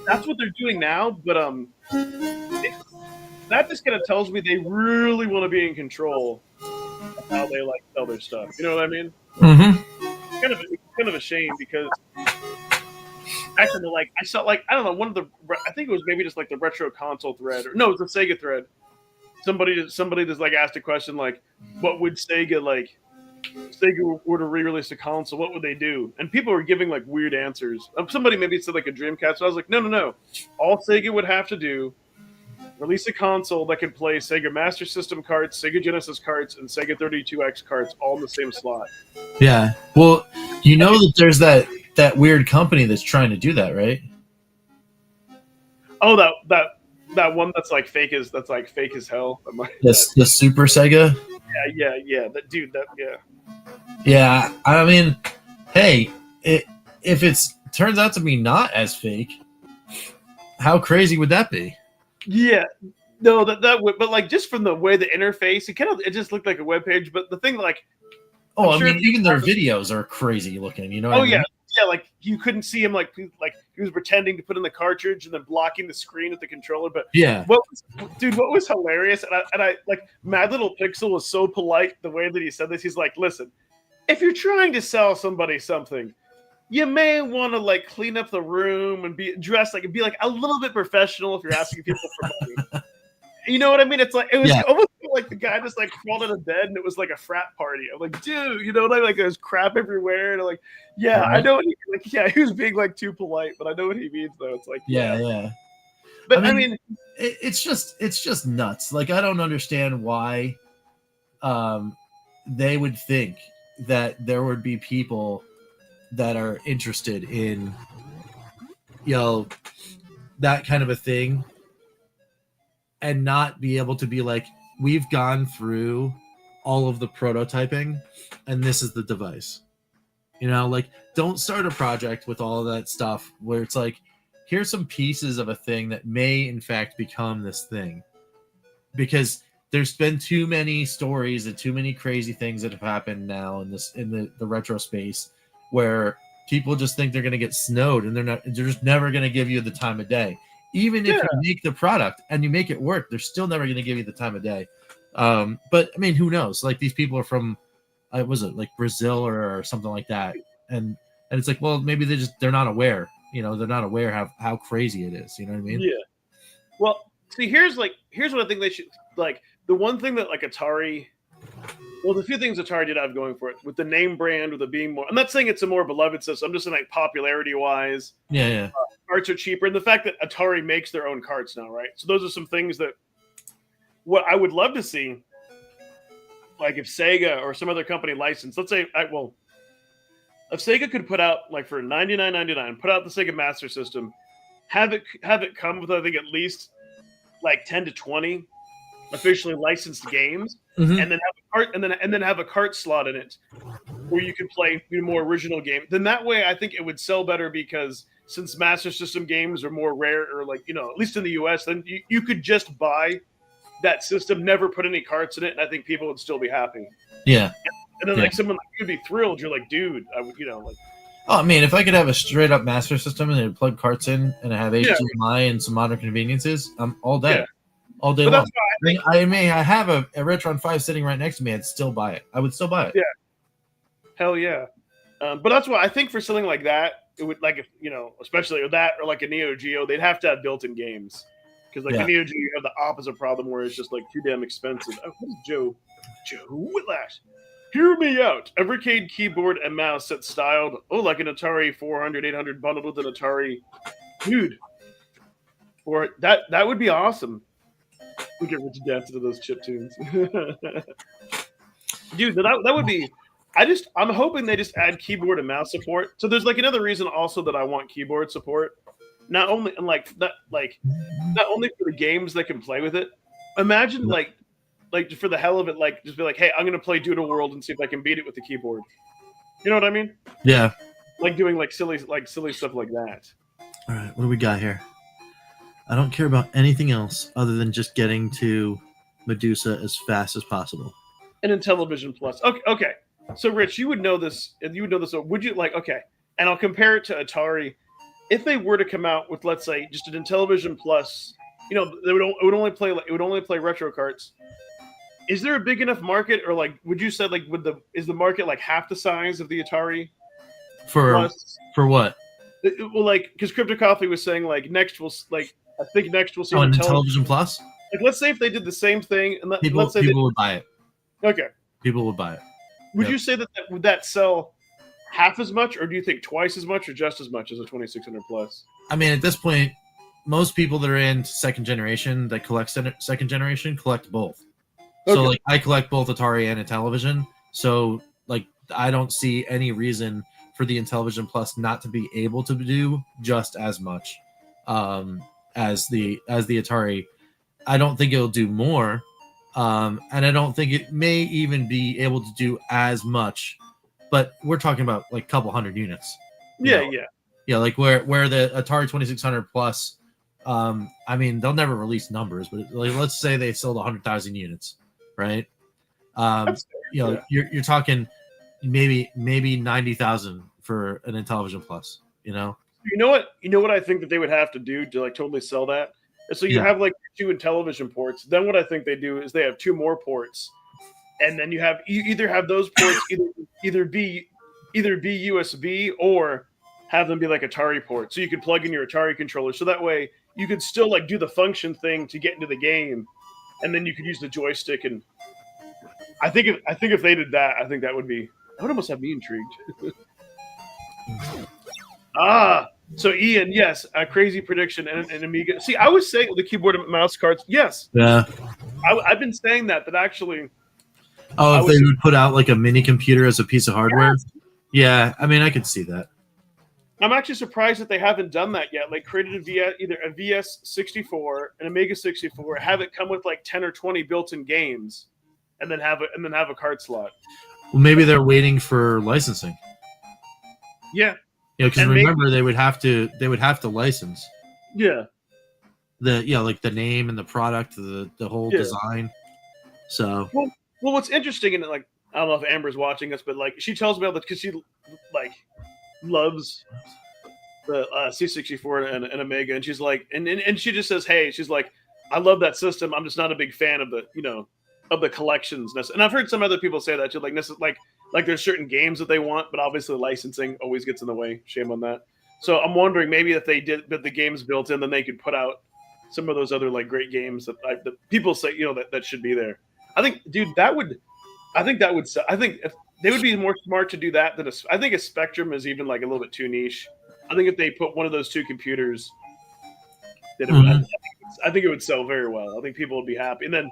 that's what they're doing now. But that just kind of tells me they really want to be in control of how they like sell their stuff. You know what I mean? Mm-hmm. It's kind of a shame because actually, like I saw, like I don't know, I think it was maybe just like the retro console thread, or no, it was the Sega thread. Somebody just like asked a question like, "What would Sega like? If Sega were to re-release a console, what would they do?" And people were giving like weird answers. Somebody maybe said like a Dreamcast. So I was like, no. All Sega would have to do, release a console that could play Sega Master System carts, Sega Genesis carts, and Sega 32X carts all in the same slot. Yeah. Well, you know that there's that weird company that's trying to do that, right? Oh, that one that's like fake as hell. The Super Sega. Yeah. That dude. Yeah. Yeah. I mean, hey, if it turns out to be not as fake, how crazy would that be? Yeah. No, that would, but like just from the way the interface, it just looked like a web page. But the thing, like, Oh, I'm I sure mean, even their videos are crazy looking. You know? What I mean? yeah, like you couldn't see him, like he was pretending to put in the cartridge and then blocking the screen with the controller. But Yeah. what was hilarious, and I like Mad Little Pixel was so polite the way that he said this. He's like, listen, if you're trying to sell somebody something, you may want to like clean up the room and be dressed like, and be like a little bit professional if you're asking people for money. You know what I mean? It's like, it was almost like the guy just like crawled out of bed and it was like a frat party. I'm like, dude, you know what I mean? Like there's crap everywhere. And I'm like, yeah, I know what he was being like too polite, but I know what he means though. It's like, yeah. But I mean it's just nuts. Like, I don't understand why they would think that there would be people that are interested in, that kind of a thing, and not be able to be like, we've gone through all of the prototyping and this is the device. Like, don't start a project with all of that stuff where it's like, here's some pieces of a thing that may in fact become this thing. Because there's been too many stories and too many crazy things that have happened now in the retro space where people just think they're going to get snowed, and they're just never going to give you the time of day. Even if you make the product and you make it work, they're still never going to give you the time of day. But I mean, who knows? Like, these people are from, was it like Brazil or something like that? And it's like, well, maybe they're not aware. They're not aware how crazy it is. You know what I mean? Yeah. Well, see, here's what I think they should, like, the one thing that like Atari Well, the few things Atari did have going for it, with the name brand, with it being more. I'm not saying it's a more beloved system. I'm just saying like popularity wise, Yeah. carts are cheaper, and the fact that Atari makes their own carts now, right? So those are some things that what I would love to see, like if Sega or some other company licensed. Let's say, if Sega could put out like for $99.99, put out the Sega Master System, have it come with I think at least like 10 to 20 officially licensed games, Mhm. and then have a cart and then have a cart slot in it where you can play more original game. Then that way, I think it would sell better because since Master System games are more rare, or like at least in the U.S., then you could just buy that system, never put any carts in it, and I think people would still be happy. Yeah. And then Yeah. like someone like you'd be thrilled. You're like, dude, I would like. Oh, I mean, if I could have a straight up Master System and then plug carts in and have Yeah. HDMI and some modern conveniences, I'm all day. Yeah. All day But long. that's why I have a Retron 5 sitting right next to me. I'd still buy it. I would still buy it. Yeah. Hell yeah. But that's why I think for something like that, it would like if especially with that or like a Neo Geo, they'd have to have built-in games because like Yeah. the Neo Geo, you have the opposite problem where it's just like too damn expensive. Oh, what is Joe Whitlash? Hear me out. Evercade keyboard and mouse set styled like an Atari 400, 800 bundled with an Atari, dude. Or that would be awesome. We get Rich dancing to those chip tunes, dude. That would be. I'm hoping they just add keyboard and mouse support. So there's like another reason also that I want keyboard support. Not only not only for the games that can play with it. Imagine like for the hell of it, like just be like, hey, I'm gonna play Doodle World and see if I can beat it with the keyboard. You know what I mean? Yeah. Like doing like silly stuff like that. All right. What do we got here? I don't care about anything else other than just getting to Medusa as fast as possible. And in Television Plus. Okay. So Rich, you would know this, and you would know this. Would you like? Okay, and I'll compare it to Atari. If they were to come out with, let's say, just an Intellivision Plus, they would only play retro carts. Is there a big enough market, or like, would you say like is the market like half the size of the Atari? For what? Well, like because Crypto Coffee was saying like next we'll see an Television Plus. Like let's say if they did the same thing, and People would buy it. Okay. People would buy it. Would you say that would that sell half as much, or do you think twice as much, or just as much as a 2600 Plus? I mean, at this point, most people that are in second generation that collect second generation collect both. So, like, I collect both Atari and a television. So, like, I don't see any reason for the Intellivision Plus not to be able to do just as much as the Atari. I don't think it'll do more. And I don't think it may even be able to do as much, but we're talking about like a couple hundred units. Yeah. Like where the Atari 2600 Plus, I mean, they'll never release numbers, but like, let's say they sold 100,000 units, right? You're talking maybe 90,000 for an Intellivision Plus. You know what I think that they would have to do to like totally sell that. So you have like 2 Intellivision ports. Then what I think they do is they have 2 more ports, and then you either have those ports either be USB or have them be like Atari ports, so you can plug in your Atari controller. So that way you could still like do the function thing to get into the game, and then you could use the joystick. And I think if they did that, I think that would almost have me intrigued. So Ian, yes, a crazy prediction and Amiga. See, I was saying the keyboard and mouse cards. Yes, Yeah. I've been saying that actually. Oh, if they would put out like a mini computer as a piece of hardware. Yeah, I mean, I could see that. I'm actually surprised that they haven't done that yet. Like created either a VS64, an Amiga 64, have it come with like 10 or 20 built-in games, and then have a card slot. Well, maybe they're waiting for licensing. Yeah. Because remember they would have to license. Yeah. Like the name and the product, the whole design. So well, what's interesting, and like I don't know if Amber's watching us, but like she tells me all that because she like loves the C64 and Amiga, and she's like, and she just says, hey, she's like, I love that system. I'm just not a big fan of the collections. And I've heard some other people say that too, like there's certain games that they want, but obviously licensing always gets in the way. Shame on that. So I'm wondering maybe if they did the games built in, then they could put out some of those other like great games that people say that should be there. I think, dude, that would I think that would. I think if they would be more smart to do that than I think a Spectrum is even like a little bit too niche. I think if they put one of those two computers, that I think it would sell very well. I think people would be happy, and then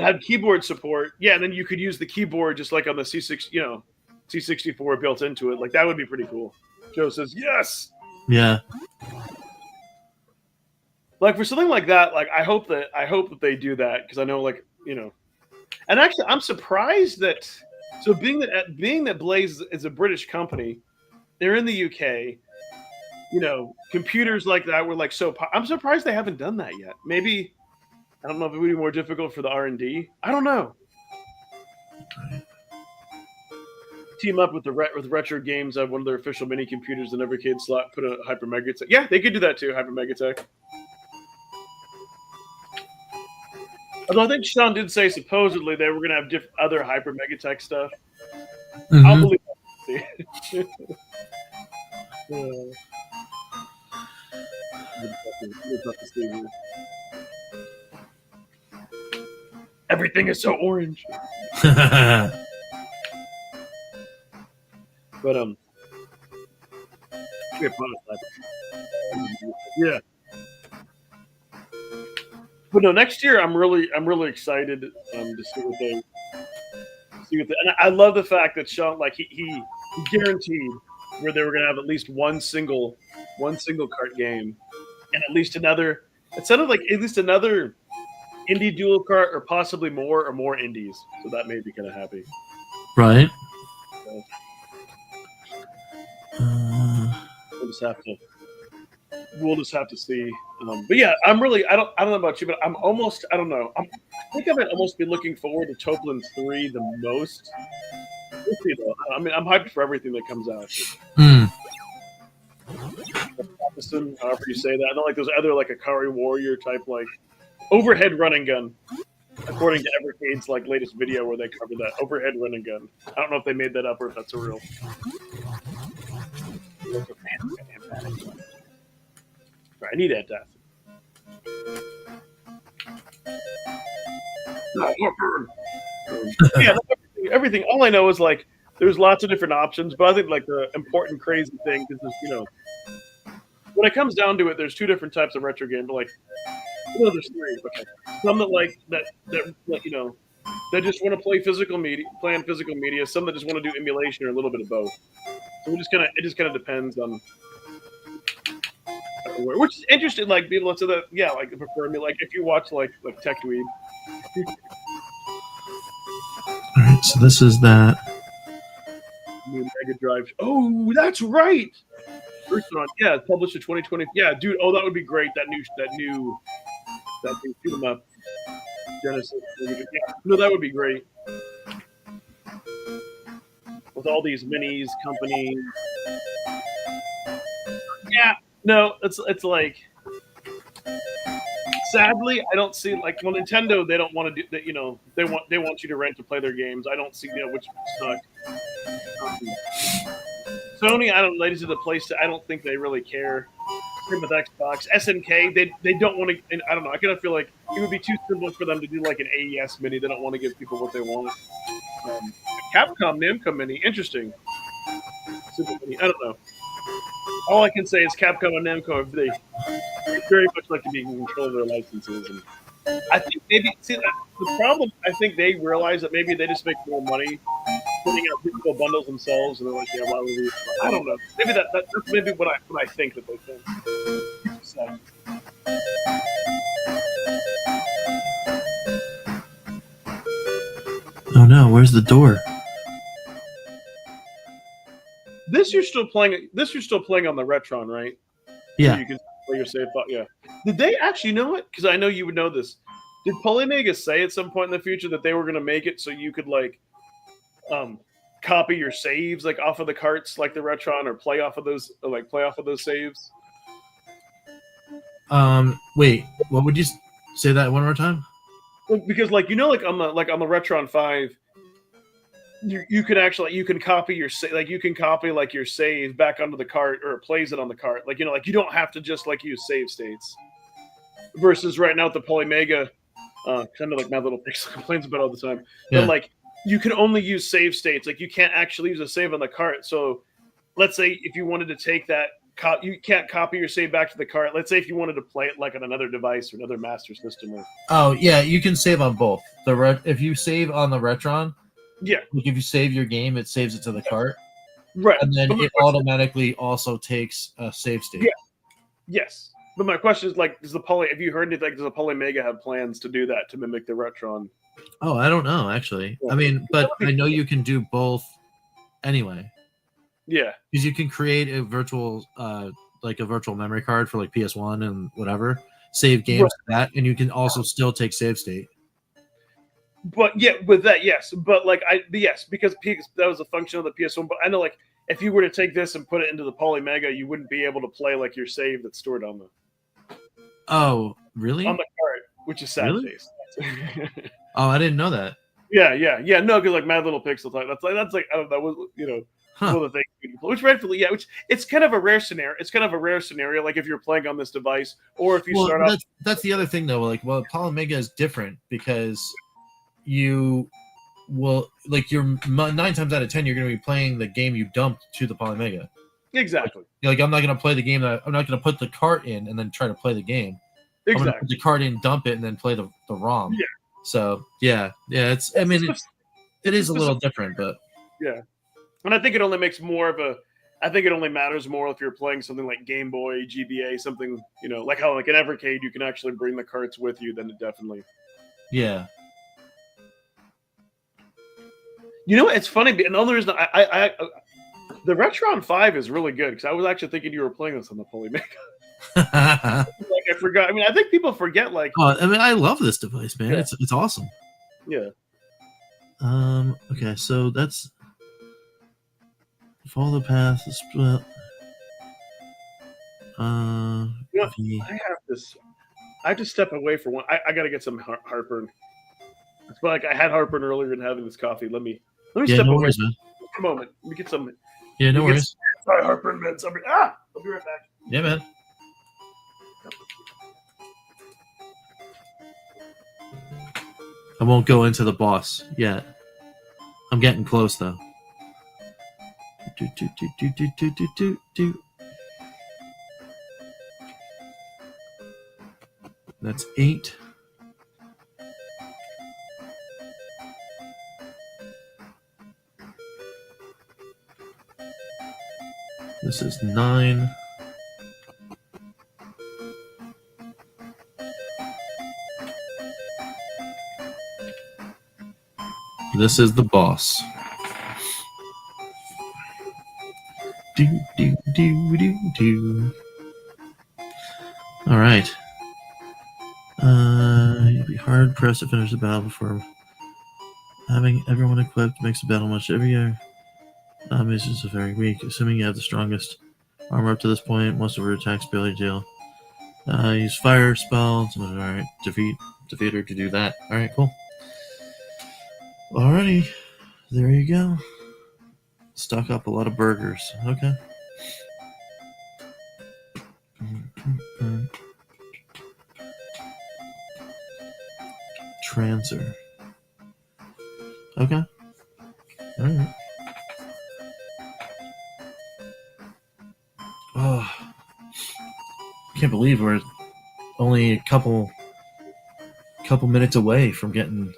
have keyboard support. Yeah, and then you could use the keyboard just like on the C6, C64 built into it. Like that would be pretty cool. Joe says yes. Yeah. Like for something like that, like I hope that they do that because I know and actually I'm surprised that being that Blaze is a British company, they're in the UK. Computers like that were like I'm surprised they haven't done that yet. Maybe I don't know if it would be more difficult for the R&D. I don't know. Team up with with Retro Games, have one of their official mini computers in Evercade slot. Put a Hyper Mega Tech. Yeah, they could do that too. Hyper Mega Tech. Although I think Sean did say supposedly they were going to have other Hyper Mega Tech stuff. Mm-hmm. I'll believe that. Everything is so orange. But yeah. But no, next year I'm really excited to see what they and I love the fact that Sean he guaranteed where they were going to have at least one single cart game and at least another. It sounded like at least another indie dual cart or possibly more indies. So that made me kind of happy. Right. We'll just have to see. But yeah, I don't know about you, but I don't know. I think I might almost be looking forward to Toplin 3 the most. We'll see, though. I mean, I'm hyped for everything that comes out. However you say that. I don't like those other like Akari Warrior type like overhead running gun. According to Evercade's like latest video where they covered that overhead running gun. I don't know if they made that up or if that's a real. I need that. Yeah, everything. All I know is like there's lots of different options, but I think like the important crazy thing is when it comes down to it, there's two different types of retro games. Like there's three. Okay. Some that that just want to play physical media, Some that just want to do emulation or a little bit of both. So it just kind of depends on. Which is interesting, like people say that, yeah, like prefer me, like if you watch like Tech Dweeb. All right, so this is that. New Mega Drive. Oh, that's right. First one, yeah, published in 2020. Yeah, dude. Oh, that would be great. That new thing, shoot 'em up. Genesis. Yeah, no, that would be great. With all these minis, companies. Yeah. No, it's like sadly I don't see like Nintendo, they don't want to do that, they want you to rent to play their games. I don't see which sucks. Sony, I don't ladies to the place I don't think they really care. Same with Xbox. SNK, they don't want to, and I don't know, I kind of feel like it would be too simple for them to do like an AES mini. They don't want to give people what they want. Capcom Namco mini, interesting. Super mini, I don't know. All I can say is Capcom and Namco, they very much like to be in control of their licenses. And I think maybe the problem. I think they realize that maybe they just make more money putting out physical bundles themselves, and they're like, yeah, why would we? I don't know. Maybe that's maybe what I think that they think. So. Oh no! Where's the door? This you're still playing on the Retron, right? Yeah. So you can play your save file. Yeah. Did they actually know it? Because I know you would know this. Did Polymega say at some point in the future that they were going to make it so you could like, copy your saves like off of the carts like the Retron, or play off of those saves? Wait. What would you say that one more time? Well, because like on the Retron 5. You can copy your your save back onto the cart, or it plays it on the cart. Like you don't have to just like use save states. Versus right now with the Polymega, kind of like my little pixel complains about all the time. Yeah. But like you can only use save states. Like you can't actually use a save on the cart. So let's say if you wanted to take that, you can't copy your save back to the cart. Let's say if you wanted to play it like on another device or another master system. Oh yeah, you can save on both. If you save on the Retron, yeah, like if you save your game, it saves it to the cart, right, and then it automatically also takes a save state. Yeah. Yes. But my question is, like, have you heard anything? Does the Polymega have plans to do that to mimic the Retron? Oh, I don't know actually. Yeah. I mean, but I know you can do both anyway. Yeah. Because you can create a virtual, like a virtual memory card for like PS1 and whatever, save games to that, and you can also still take save state. But yeah, with that, yes. But like, yes, because that was a function of the PS1. But I know, like, if you were to take this and put it into the Polymega, you wouldn't be able to play like your save that's stored on the. Oh, really? On the card, which is sad Really? face. Oh, I didn't know that. Yeah. No, because like Mad Little Pixel type. That's like I don't know. That was one of the things. Which rightfully, yeah. Which it's kind of a rare scenario. It's kind of a rare scenario. Like if you're playing on this device, or if you start off. That's the other thing though. Like, well, Polymega is different because you will like you're 9 times out of 10 you're going to be playing the game you dumped to the Polymega. Exactly. Like I'm not going to play the game I'm not going to put the cart in and then try to play the game. Exactly. I'm going to put the cart in, dump it, and then play the ROM. Yeah. So yeah. It's. I mean, it is a little different, but yeah. And I think it only makes more of a. I think it only matters more if you're playing something like Game Boy, GBA, something like how like an Evercade you can actually bring the carts with you. Then it definitely. Yeah. It's funny. Another reason I the Retron 5 is really good because I was actually thinking you were playing this on the Polymega. Like I forgot. I mean, I think people forget. Like, I mean, I love this device, man. Yeah. It's awesome. Yeah. Okay, so that's follow the path. Split. I have this. I have to step away for one. I got to get some heartburn. It's like I had heartburn earlier and having this coffee. Let me step away worries, man. for a moment. Let me get some. Yeah, no worries. Sorry, heartburn meds. I'll be right back. Yeah, man. I won't go into the boss yet. I'm getting close though. That's 8. This is 9. This is the boss. All right. You'd be hard pressed to finish the battle before having everyone equipped makes the battle much heavier. Missions are very weak. Assuming you have the strongest armor up to this point, most of her attacks barely deal. Use fire spells. All right, defeat her to do that. All right, cool. Alrighty, there you go. Stock up a lot of burgers. Okay. Transer. Okay. All right. Oh, can't believe we're only a couple minutes away from getting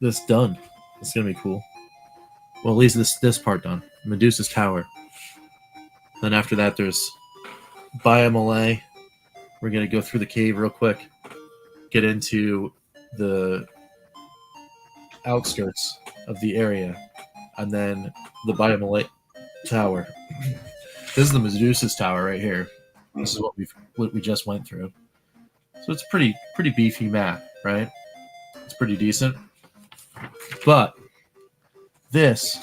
this done. It's gonna be cool. Well, at least this part done. Medusa's Tower. Then after that, there's Biomolay. We're gonna go through the cave real quick, get into the outskirts of the area, and then the Biomolay Tower. This is the Medusa's Tower right here. This is what we just went through. So it's pretty beefy map, right? It's pretty decent. But this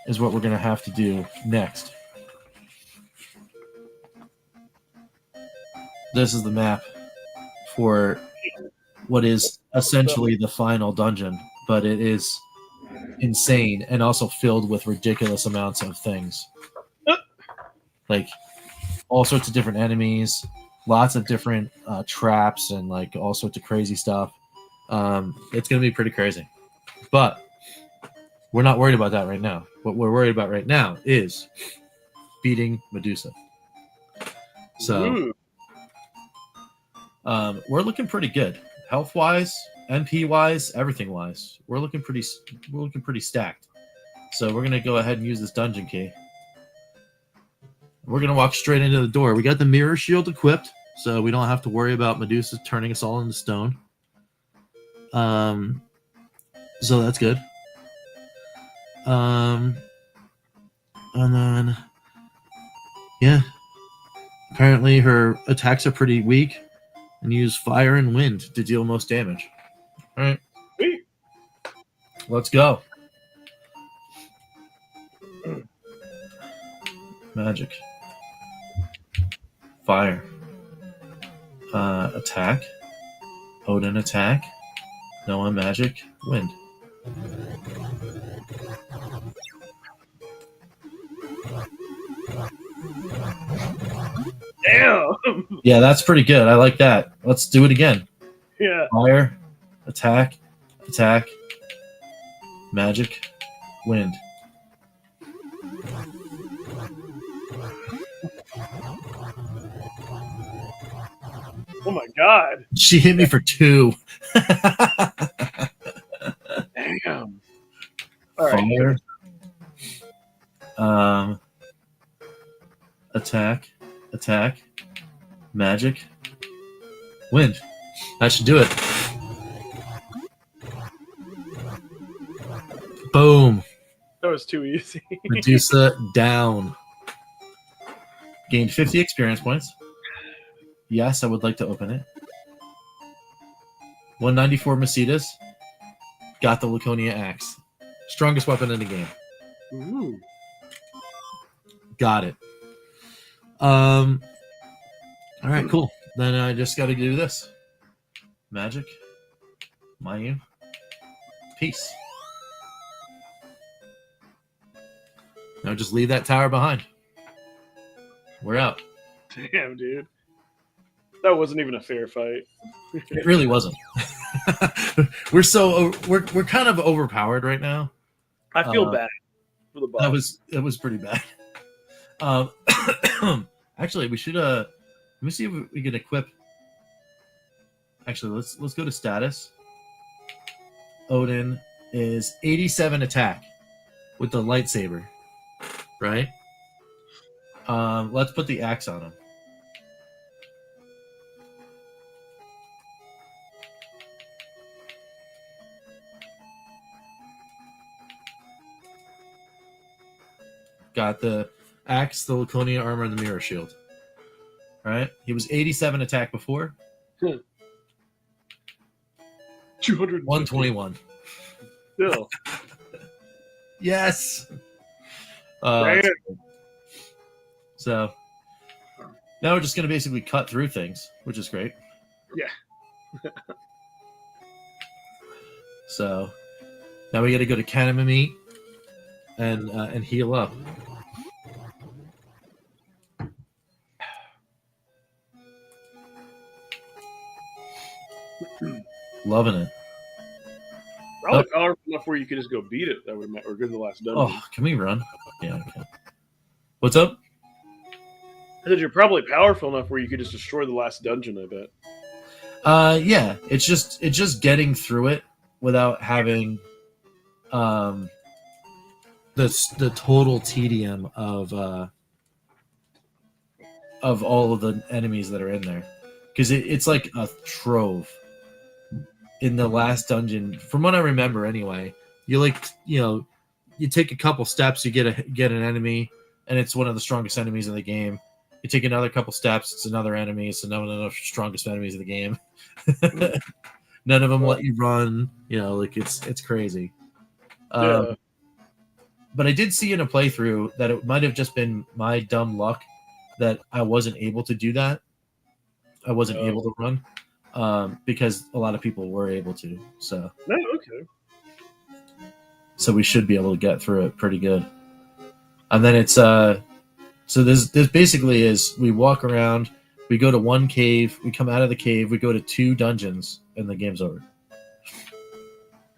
is what we're going to have to do next. This is the map for what is essentially the final dungeon, but it is insane and also filled with ridiculous amounts of things. Like all sorts of different enemies, lots of different traps, and like all sorts of crazy stuff. It's going to be pretty crazy. But We're not worried about that right now. What we're worried about right now is beating Medusa. So we're looking pretty good, health wise, MP wise, everything wise. We're looking pretty stacked. So we're gonna go ahead and use this dungeon key. We're gonna walk straight into the door. We got the mirror shield equipped, so we don't have to worry about Medusa turning us all into stone. So that's good. And then, yeah. Apparently her attacks are pretty weak and use fire and wind to deal most damage. All right. Sweet. Let's go. Magic. Fire. Attack. Odin attack. Noah magic. Wind. Damn. Yeah, that's pretty good. I like that. Let's do it again. Yeah. Fire. Attack. Attack. Magic. Wind. Oh my god. She hit me for 2. Damn. All right. Fire. Attack. Attack. Magic. Wind. That should do it. Boom. That was too easy. Medusa down. Gained 50 experience points. Yes, I would like to open it. 194 Macedas. Got the Laconia axe. Strongest weapon in the game. Ooh. Got it. All right, cool. Then I just got to do this. Magic. Mayu. Peace. Now just leave that tower behind. We're out. Damn, dude. That wasn't even a fair fight. It really wasn't. we're kind of overpowered right now. I feel bad for the boss. That was pretty bad. Actually, we should let me see if we can equip. Actually, let's go to status. Odin is 87 attack with the lightsaber, right? Let's put the axe on him. Got the axe, the Laconia armor, and the mirror shield. All right, he was 87 attack before. 200. 121. Still. Yes. Damn. So now we're just going to basically cut through things, which is great. Yeah. So now we got to go to Kanamami and heal up. Loving it. Probably powerful enough where you could just go beat it. That would have or go to the last dungeon. Oh, can we run? Yeah, okay. What's up? I said you're probably powerful enough where you could just destroy the last dungeon, I bet. Yeah, it's just getting through it without having the total tedium of all of the enemies that are in there, because it's like a trove. In the last dungeon, from what I remember anyway, you take a couple steps, you get an enemy, and it's one of the strongest enemies in the game. You take another couple steps, it's another enemy, it's another one of the strongest enemies in the game. None of them let you run, it's crazy. Yeah. But I did see in a playthrough that it might have just been my dumb luck that I wasn't able to do that. I wasn't able to run. Because a lot of people were able to. So No, okay. So we should be able to get through it pretty good. And then it's so this basically is we walk around, we go to one cave, we come out of the cave, we go to 2 dungeons, and the game's over.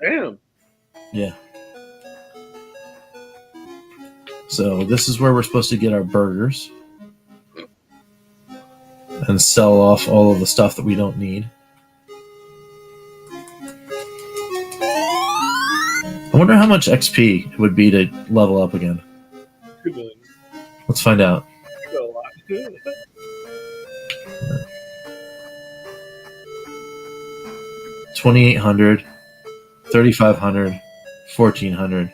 Damn. Yeah. So this is where we're supposed to get our burgers and sell off all of the stuff that we don't need. I wonder how much XP it would be to level up again. 2 million. Let's find out. A lot. 2,800, 3,500, 1,400,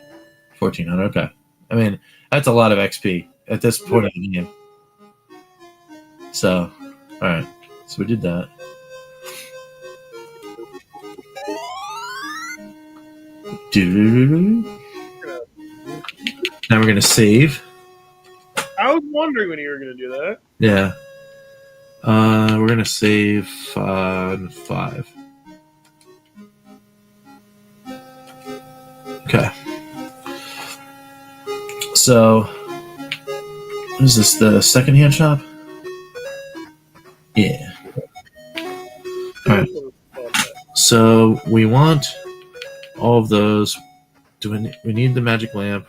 1,400. Okay. I mean, that's a lot of XP at this point in the game. So, all right. So we did that. Now we're going to save. I was wondering when you were going to do that. Yeah. We're going to save 5. Okay. So, is this the secondhand shop? Yeah. All right. So we want all of those. We need the magic lamp.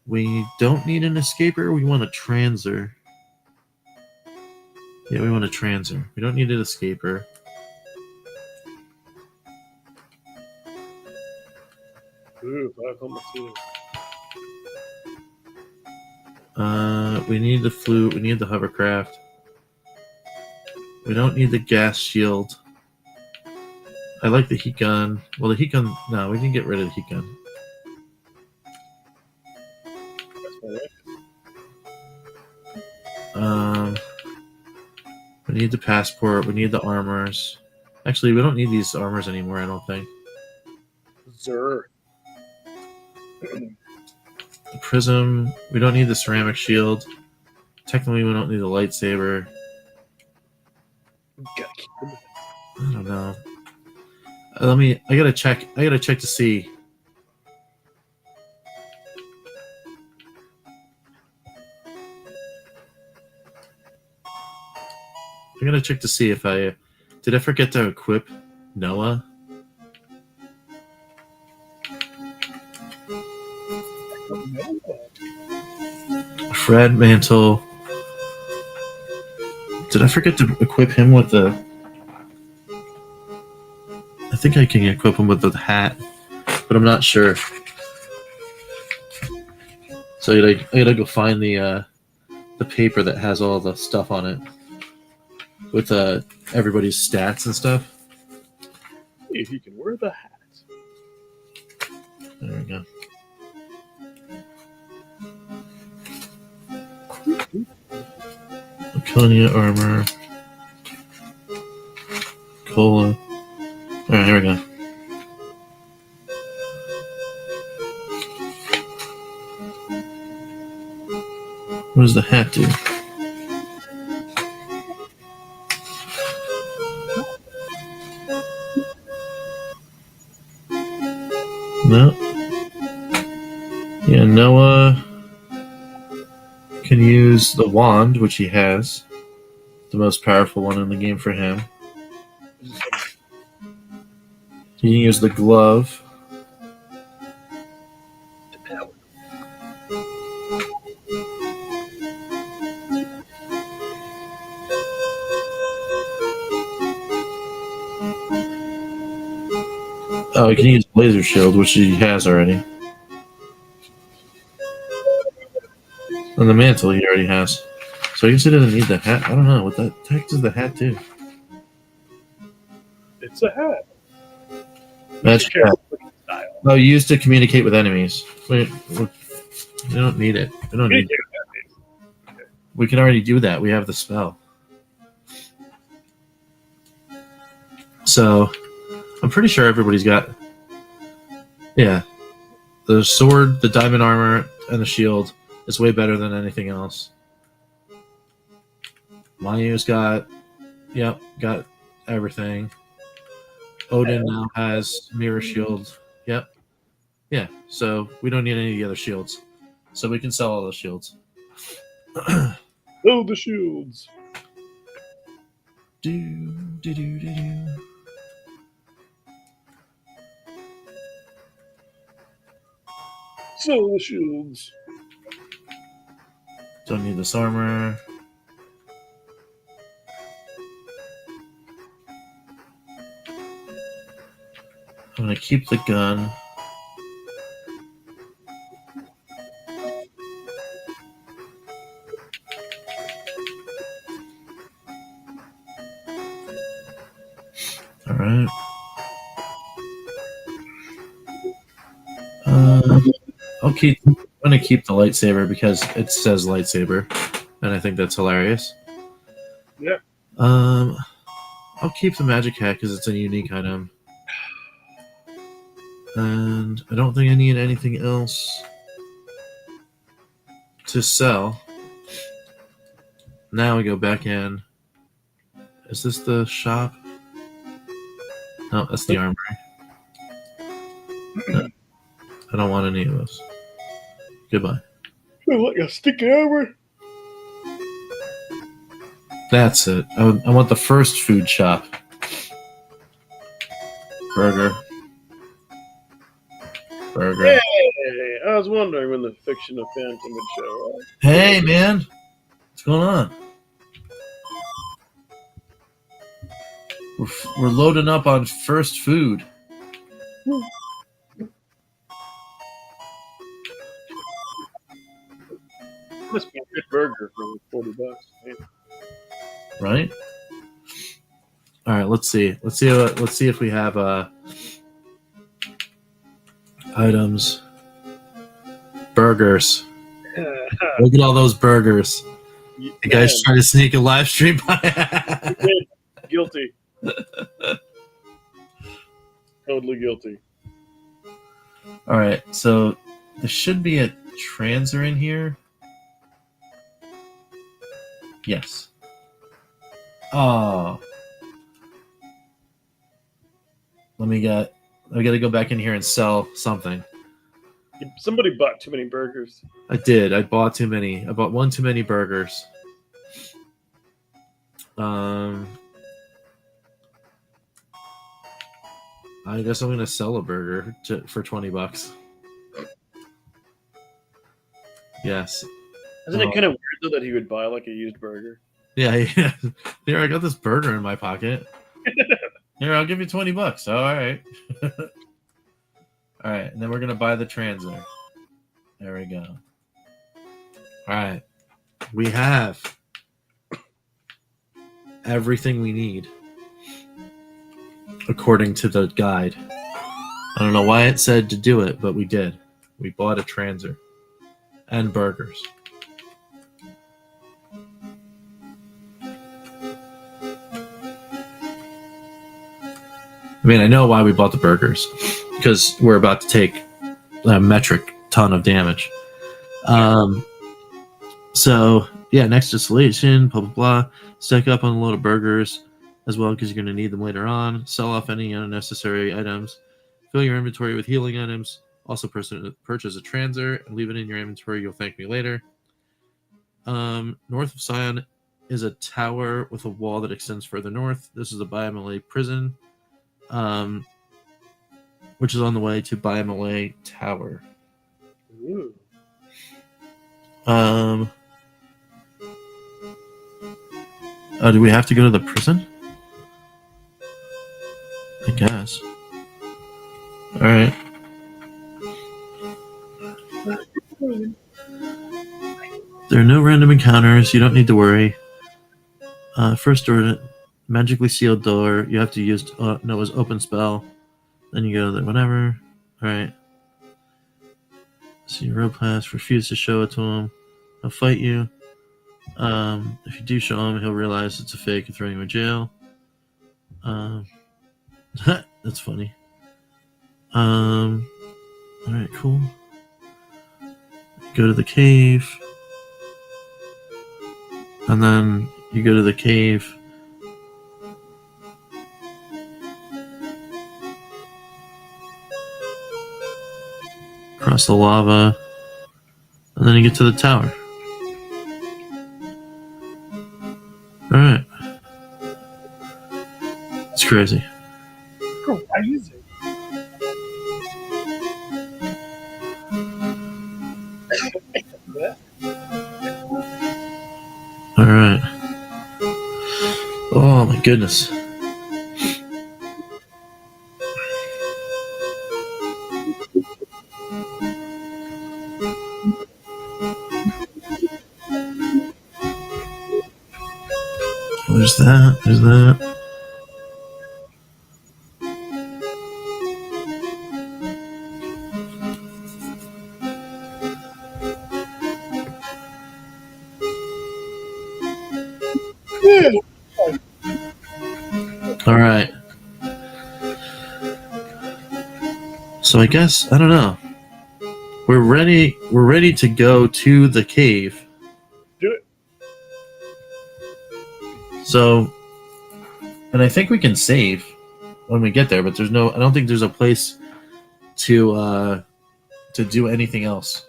We don't need an escaper. We want a transer. Yeah, we want a transer. We don't need an escaper. Ooh, 5.2. We need the flute. We need the hovercraft. We don't need the gas shield. I like the heat gun. Well, the heat gun. No, we can get rid of the heat gun. We need the passport. We need the armors. Actually, we don't need these armors anymore, I don't think. Zer. The prism. We don't need the ceramic shield. Technically, we don't need the lightsaber. Gotta keep them. I don't know. I gotta check. I gotta check to see. I gotta check to see if did I forget to equip Noah? Fred Mantle. Did I forget to equip him with the? I think I can equip him with the hat, but I'm not sure. So I gotta go find the paper that has all the stuff on it with everybody's stats and stuff. If you can wear the hat. There we go. Laconia armor. Cola. Alright, here we go. What does the hat do? No. Yeah, Noah can use the wand, which he has. The most powerful one in the game for him. He can use the glove. Oh, he can use laser shield, which he has already. And the mantle he already has. So I guess he doesn't need the hat. I don't know. What the heck does the hat do? It's a hat. Magic hat. Oh, used to communicate with enemies. Wait, we don't need it. We don't need it. We can already do that. We have the spell. So, I'm pretty sure everybody's got... Yeah. The sword, the diamond armor, and the shield is way better than anything else. Mayu's got... Yep, got everything. Odin now has mirror shield. Yep. Yeah, so we don't need any of the other shields. So we can sell all those shields. Build the shields. Do, do, do, do, do. Sell the shields. Don't need this armor. I'm gonna keep the gun. All right. I'm gonna keep the lightsaber because it says lightsaber, and I think that's hilarious. Yeah. I'll keep the magic hat because it's a unique item, and I don't think I need anything else to sell. Now we go back in. Is this the shop? No, that's the armory. No, I don't want any of those. Goodbye. Like a sticky armor. That's it. I want the first food shop. Burger. Hey, I was wondering when the fiction of Phantom would show up. Hey, man. What's going on? We're loading up on first food. Must be a good burger for $40. Man. Right? All right, let's see. Let's see if we have items. Burgers. Look at all those burgers. You guys trying to sneak a live stream by? Guilty. Totally guilty. All right, so there should be a transer in here. Yes. Oh. I gotta go back in here and sell something. Somebody bought too many burgers. I did. I bought too many. I bought one too many burgers. I guess I'm gonna sell a burger for $20. Yes. Isn't it kind of weird though that he would buy like a used burger? Yeah. Here, I got this burger in my pocket. Here, I'll give you $20. Oh, all right. All right, and then we're gonna buy the translator. There we go. All right, we have everything we need according to the guide. I don't know why it said to do it, but we did. We bought a transer and burgers. I mean, I know why we bought the burgers, because we're about to take a metric ton of damage. So, yeah, next installation, blah, blah, blah. Stack up on a load of burgers as well, because you're going to need them later on. Sell off any unnecessary items. Fill your inventory with healing items. Also, purchase a transer and leave it in your inventory. You'll thank me later. North of Sion is a tower with a wall that extends further north. This is a Biomele prison, which is on the way to Biomele Tower. Ooh. Do we have to go to the prison? I guess. All right. There are no random encounters. You don't need to worry. First door, magically sealed door. You have to use Noah's open spell. Then you go to whatever. All right. See your road pass. Refuse to show it to him. He'll fight you. If you do show him, he'll realize it's a fake and throw you in jail. That's funny. All right, cool. Go to the cave. And then you go to the cave. Cross the lava. And then you get to the tower. Alright. It's crazy. Crazy. All right. Oh my goodness. There's that. There's that. All right. So I guess I don't know. We're ready. We're ready to go to the cave. Do it. So, and I think we can save when we get there, but there's no. I don't think there's a place to do anything else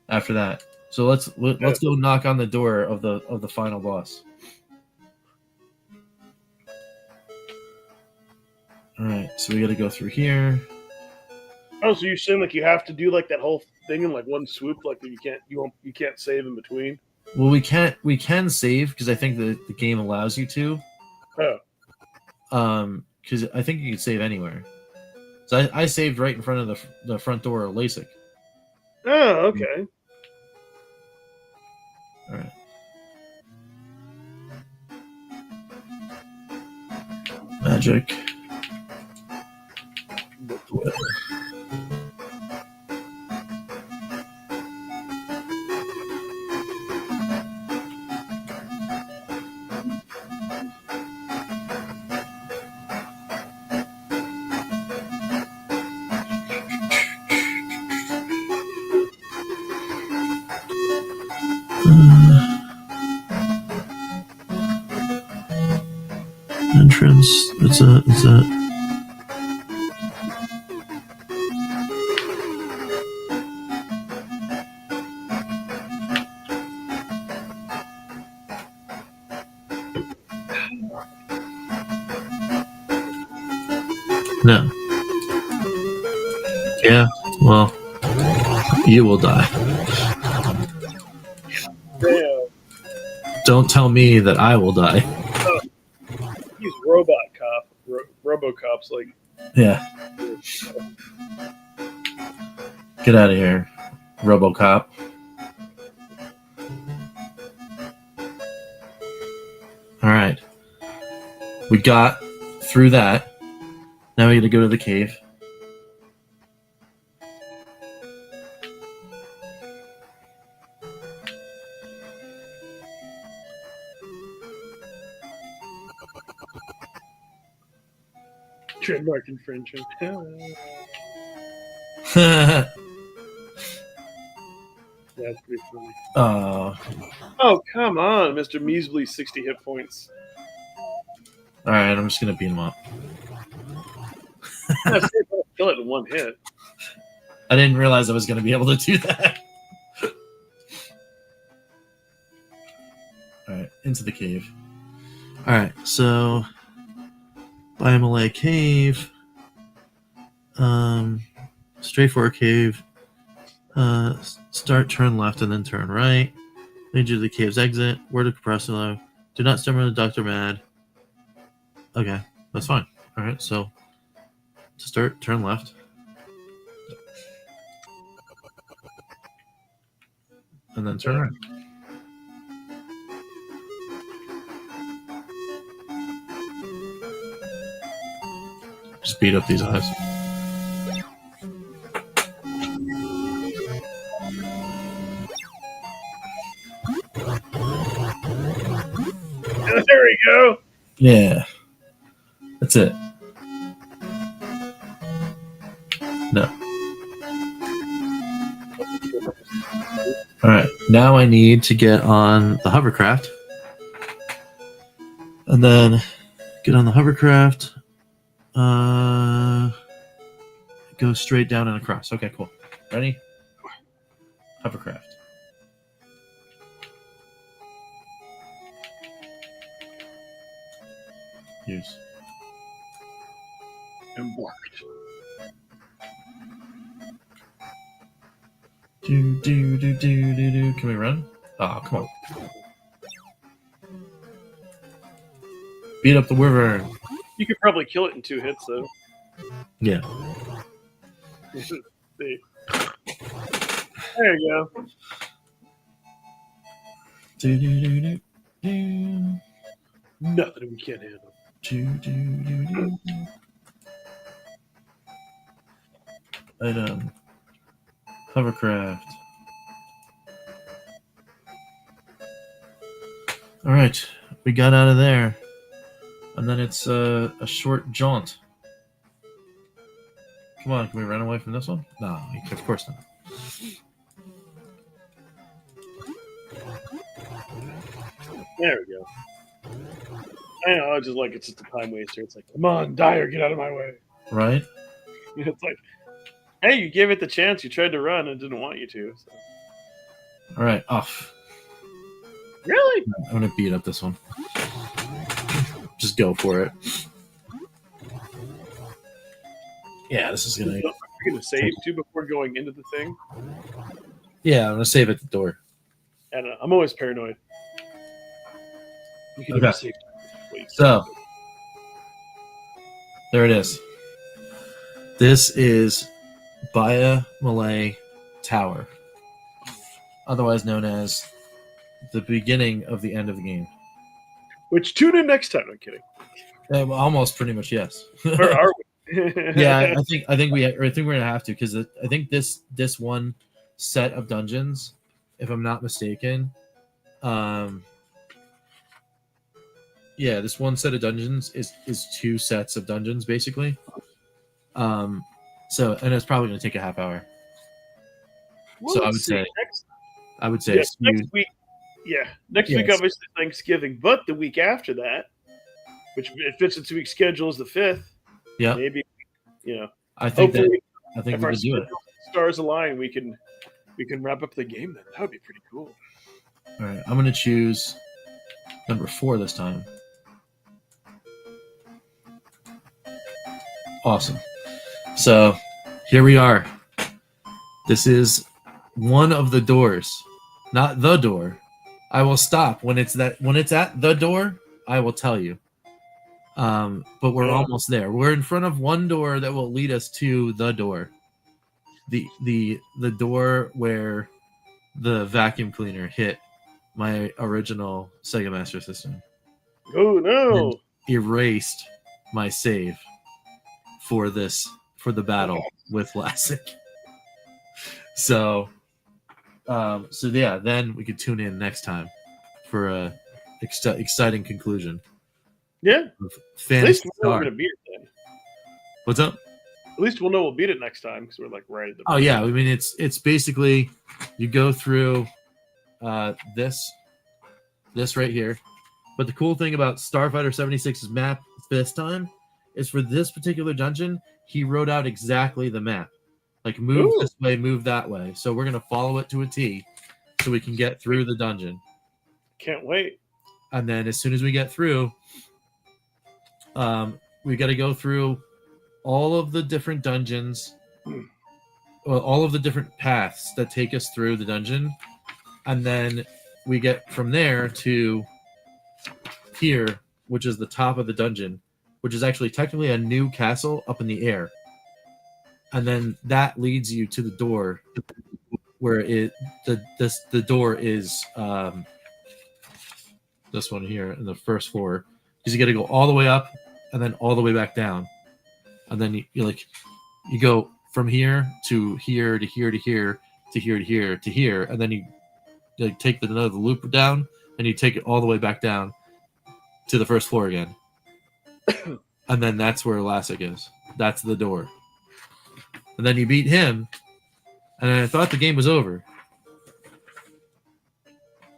after that. So let's go knock on the door of the final boss. All right, so we got to go through here. Oh, so you're saying like you have to do like that whole thing in like one swoop, like you can't save in between? Well, we can save because I think the game allows you to. Oh. Because I think you can save anywhere. So I saved right in front of the front door of LASIK. Oh, okay. All right. Magic. Entrance. It's a. No. Yeah. Well, you will die. Damn. Don't tell me that I will die. He's Robot Cop. RoboCop's like. Yeah. Get out of here, RoboCop. All right. We got through that. Now we got to go to the cave. Trademark infringement. That's pretty funny. Oh, come on, Mr. Measly, 60 hit points. All right, I'm just gonna beat him up. Kill it in one hit. I didn't realize I was gonna be able to do that. All right, into the cave. All right, so Biomalay Cave. Straightforward cave. Start, turn left, and then turn right. Lead you to the cave's exit. Word of compressor. Do not summon the Dr. Mad. Okay, that's fine. All right, so to start, turn left. And then turn right. Just beat up these eyes. There we go. Yeah. That's it. No. All right. Now I need to get on the hovercraft. And then get on the hovercraft. Go straight down and across. Okay, cool. Ready? Hovercraft. Use. Embarked. Do. Can we run? Oh, come on. Beat up the wyvern. You could probably kill it in 2 hits, though. Yeah. See. There you go. Nothing we can't handle. Item. Hovercraft. All right, we got out of there, and then it's a short jaunt. Come on, can we run away from this one? No, of course not. There we go. I know, I just like it's just a time waster. It's like, come on, Dyer, get out of my way. Right? It's like, hey, you gave it the chance. You tried to run and didn't want you to. So. All right, off. Really? I'm gonna beat up this one. Just go for it. Yeah, this is gonna. You're gonna save too before going into the thing. Yeah, I'm gonna save at the door. And I'm always paranoid. You can Okay. never save. So there it is. This is Baya Malay Tower, otherwise known as the beginning of the end of the game. Which tune in next time. I'm kidding. Almost, pretty much, yes. Or are we? Yeah, I think we're gonna have to, because I think this one set of dungeons, if I'm not mistaken, yeah, this one set of dungeons is 2 sets of dungeons basically. So, and it's probably gonna take a half hour. Well, So I let's would see. say, Yes, next week. Yeah, next week Yes. obviously Thanksgiving, but the week after that, which it fits into week's schedule, is the 5th. yeah, Maybe I think hopefully, I think if we our can do it. stars align, we can wrap up the game. Then that would be pretty cool. All right, I'm gonna choose number 4 this time. Awesome. So here we are. This is one of the doors, not the door. I will stop when it's at the door. I will tell you. But we're almost there. We're in front of one door that will lead us to the door. The door where the vacuum cleaner hit my original Sega Master System. Oh no! And erased my save for the battle with Lassic. So yeah, then we could tune in next time for a exciting conclusion. Yeah. Of At least Fantasy we'll know we're Star. gonna beat it then. What's up? At least we'll know we'll beat it next time because we're like right at the. Oh yeah, I mean it's basically you go through this right here. But the cool thing about Starfighter 76's map this time is for this particular dungeon, he wrote out exactly the map. Like move Ooh. this way, move that way. So we're gonna follow it to a T so we can get through the dungeon. Can't wait. And then as soon as we get through, we got to go through all of the different dungeons, well, all of the different paths that take us through the dungeon, and then we get from there to here, which is the top of the dungeon, which is actually technically a new castle up in the air, and then that leads you to the door where the door is this one here in the first floor, because you got to go all the way up and then all the way back down, and then you go from here to here to here to here to here to here to here, and then you take another loop down and you take it all the way back down to the first floor again. And then that's where Lassic is. That's the door. And then you beat him, and I thought the game was over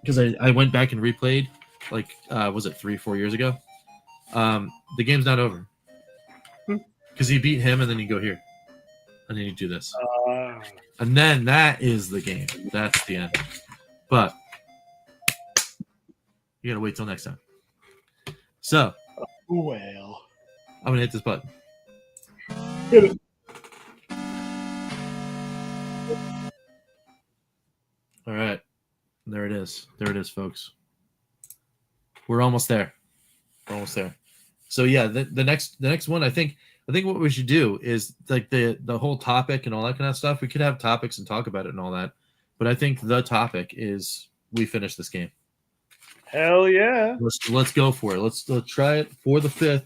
because I went back and replayed, was it 3-4 years ago? The game's not over because you beat him, and then you go here, and then you do this, and then that is the game. That's the end. But you gotta wait till next time. So Well, I'm gonna hit this button. hit it. All right, there it is. There it is, folks. We're almost there. We're almost there. So yeah, the next one, I think what we should do is like the whole topic and all that kind of stuff. We could have topics and talk about it and all that, but I think the topic is we finish this game. Hell yeah! Let's go for it. Let's try it for the 5th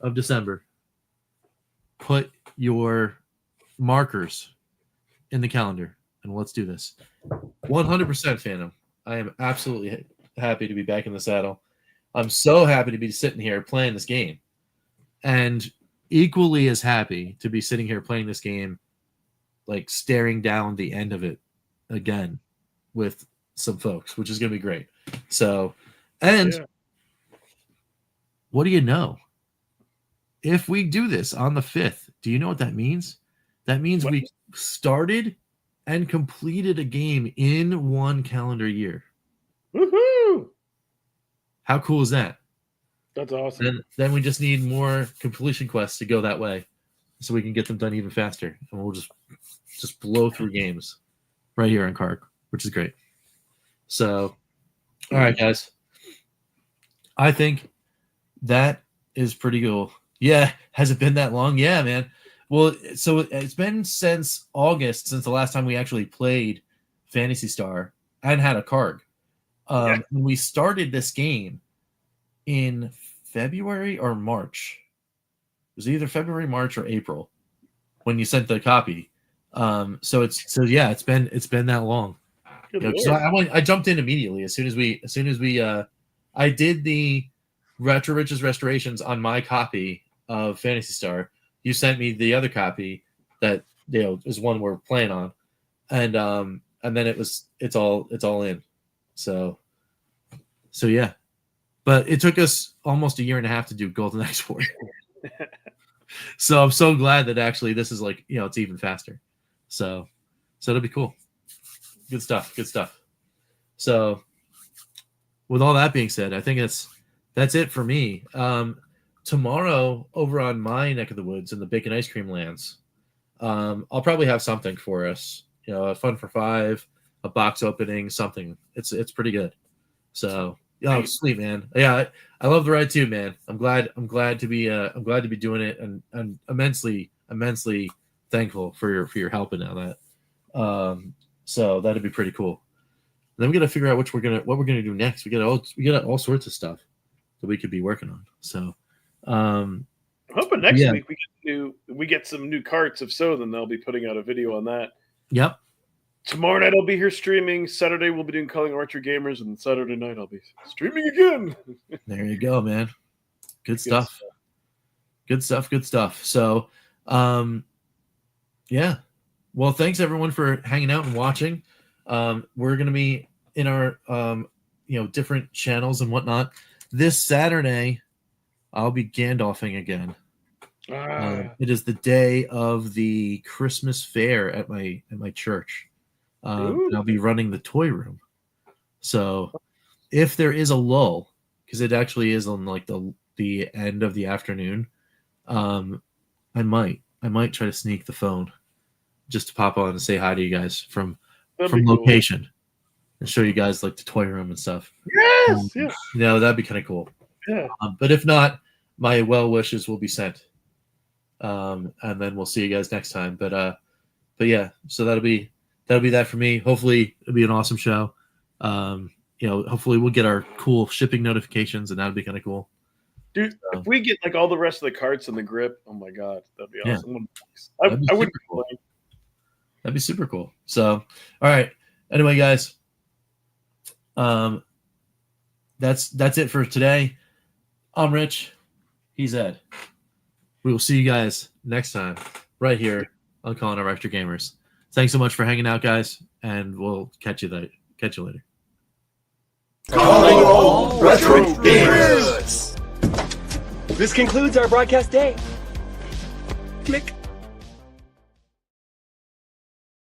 of December. Put your markers in the calendar and let's do this. 100% Phantom. I am absolutely happy to be back in the saddle. I'm so happy to be sitting here playing this game, and equally as happy to be sitting here playing this game, like staring down the end of it again with some folks, which is going to be great. So, and what do you know? If we do this on the 5th, do you know what that means? That means we started and completed a game in one calendar year. Woohoo! How cool is that? That's awesome. Then we just need more completion quests to go that way, so we can get them done even faster, and we'll just blow through games right here on Kark, which is great. So, all right, guys, I think that is pretty cool. Yeah, has it been that long? Yeah, man. Well, so it's been since August since the last time we actually played Phantasy Star and had a Karg. When we started this game in February or March. It was either February, March, or April when you sent the copy. So it's been that long. So I jumped in immediately as soon as we I did the Retro Riches restorations on my copy of Phantasy Star. You sent me the other copy that is one we're playing on, and then it's all in. So yeah, but it took us almost a year and a half to do Golden Export. So I'm so glad that actually this is like it's even faster. So it'll be cool. Good stuff. So with all that being said, I think that's it for me. Tomorrow over on my neck of the woods in the Bacon Ice Cream Lands, I'll probably have something for us. A fun for 5, a box opening, something. It's pretty good. So sweet, man. Yeah, I love the ride too, man. I'm glad to be doing it, and I'm immensely thankful for your help in all that. So that'd be pretty cool. Then we got to figure out what we're gonna do next. We got all sorts of stuff that we could be working on. So I'm hoping next week we get some new carts. If so, then they'll be putting out a video on that. Yep. Tomorrow night I'll be here streaming. Saturday we'll be doing Calling Archer Gamers, and Saturday night I'll be streaming again. There you go, man. Good stuff. Good stuff. So, yeah. Well, thanks everyone for hanging out and watching. We're gonna be in our different channels and whatnot. This Saturday, I'll be Gandalfing again. It is the day of the Christmas fair at my church. And I'll be running the toy room. So if there is a lull, because it actually is on like the end of the afternoon, I might try to sneak the phone just to pop on and say hi to you guys from location and show you guys like the toy room and stuff. Yes, that'd be kind of cool. Yeah. But if not, my well wishes will be sent. And then we'll see you guys next time. But yeah, so that'll be that for me. Hopefully it'll be an awesome show. Hopefully we'll get our cool shipping notifications, and that'll be kind of cool. Dude, if we get like all the rest of the carts and the grip, oh my god, that'd be awesome. I wouldn't complain. That'd be super cool. So, all right. Anyway, guys, that's it for today. I'm Rich. He's Ed. We will see you guys next time right here on Calling Our Retro Gamers. Thanks so much for hanging out, guys, and we'll catch you later. Calling all retro gamers. This concludes our broadcast day. Click.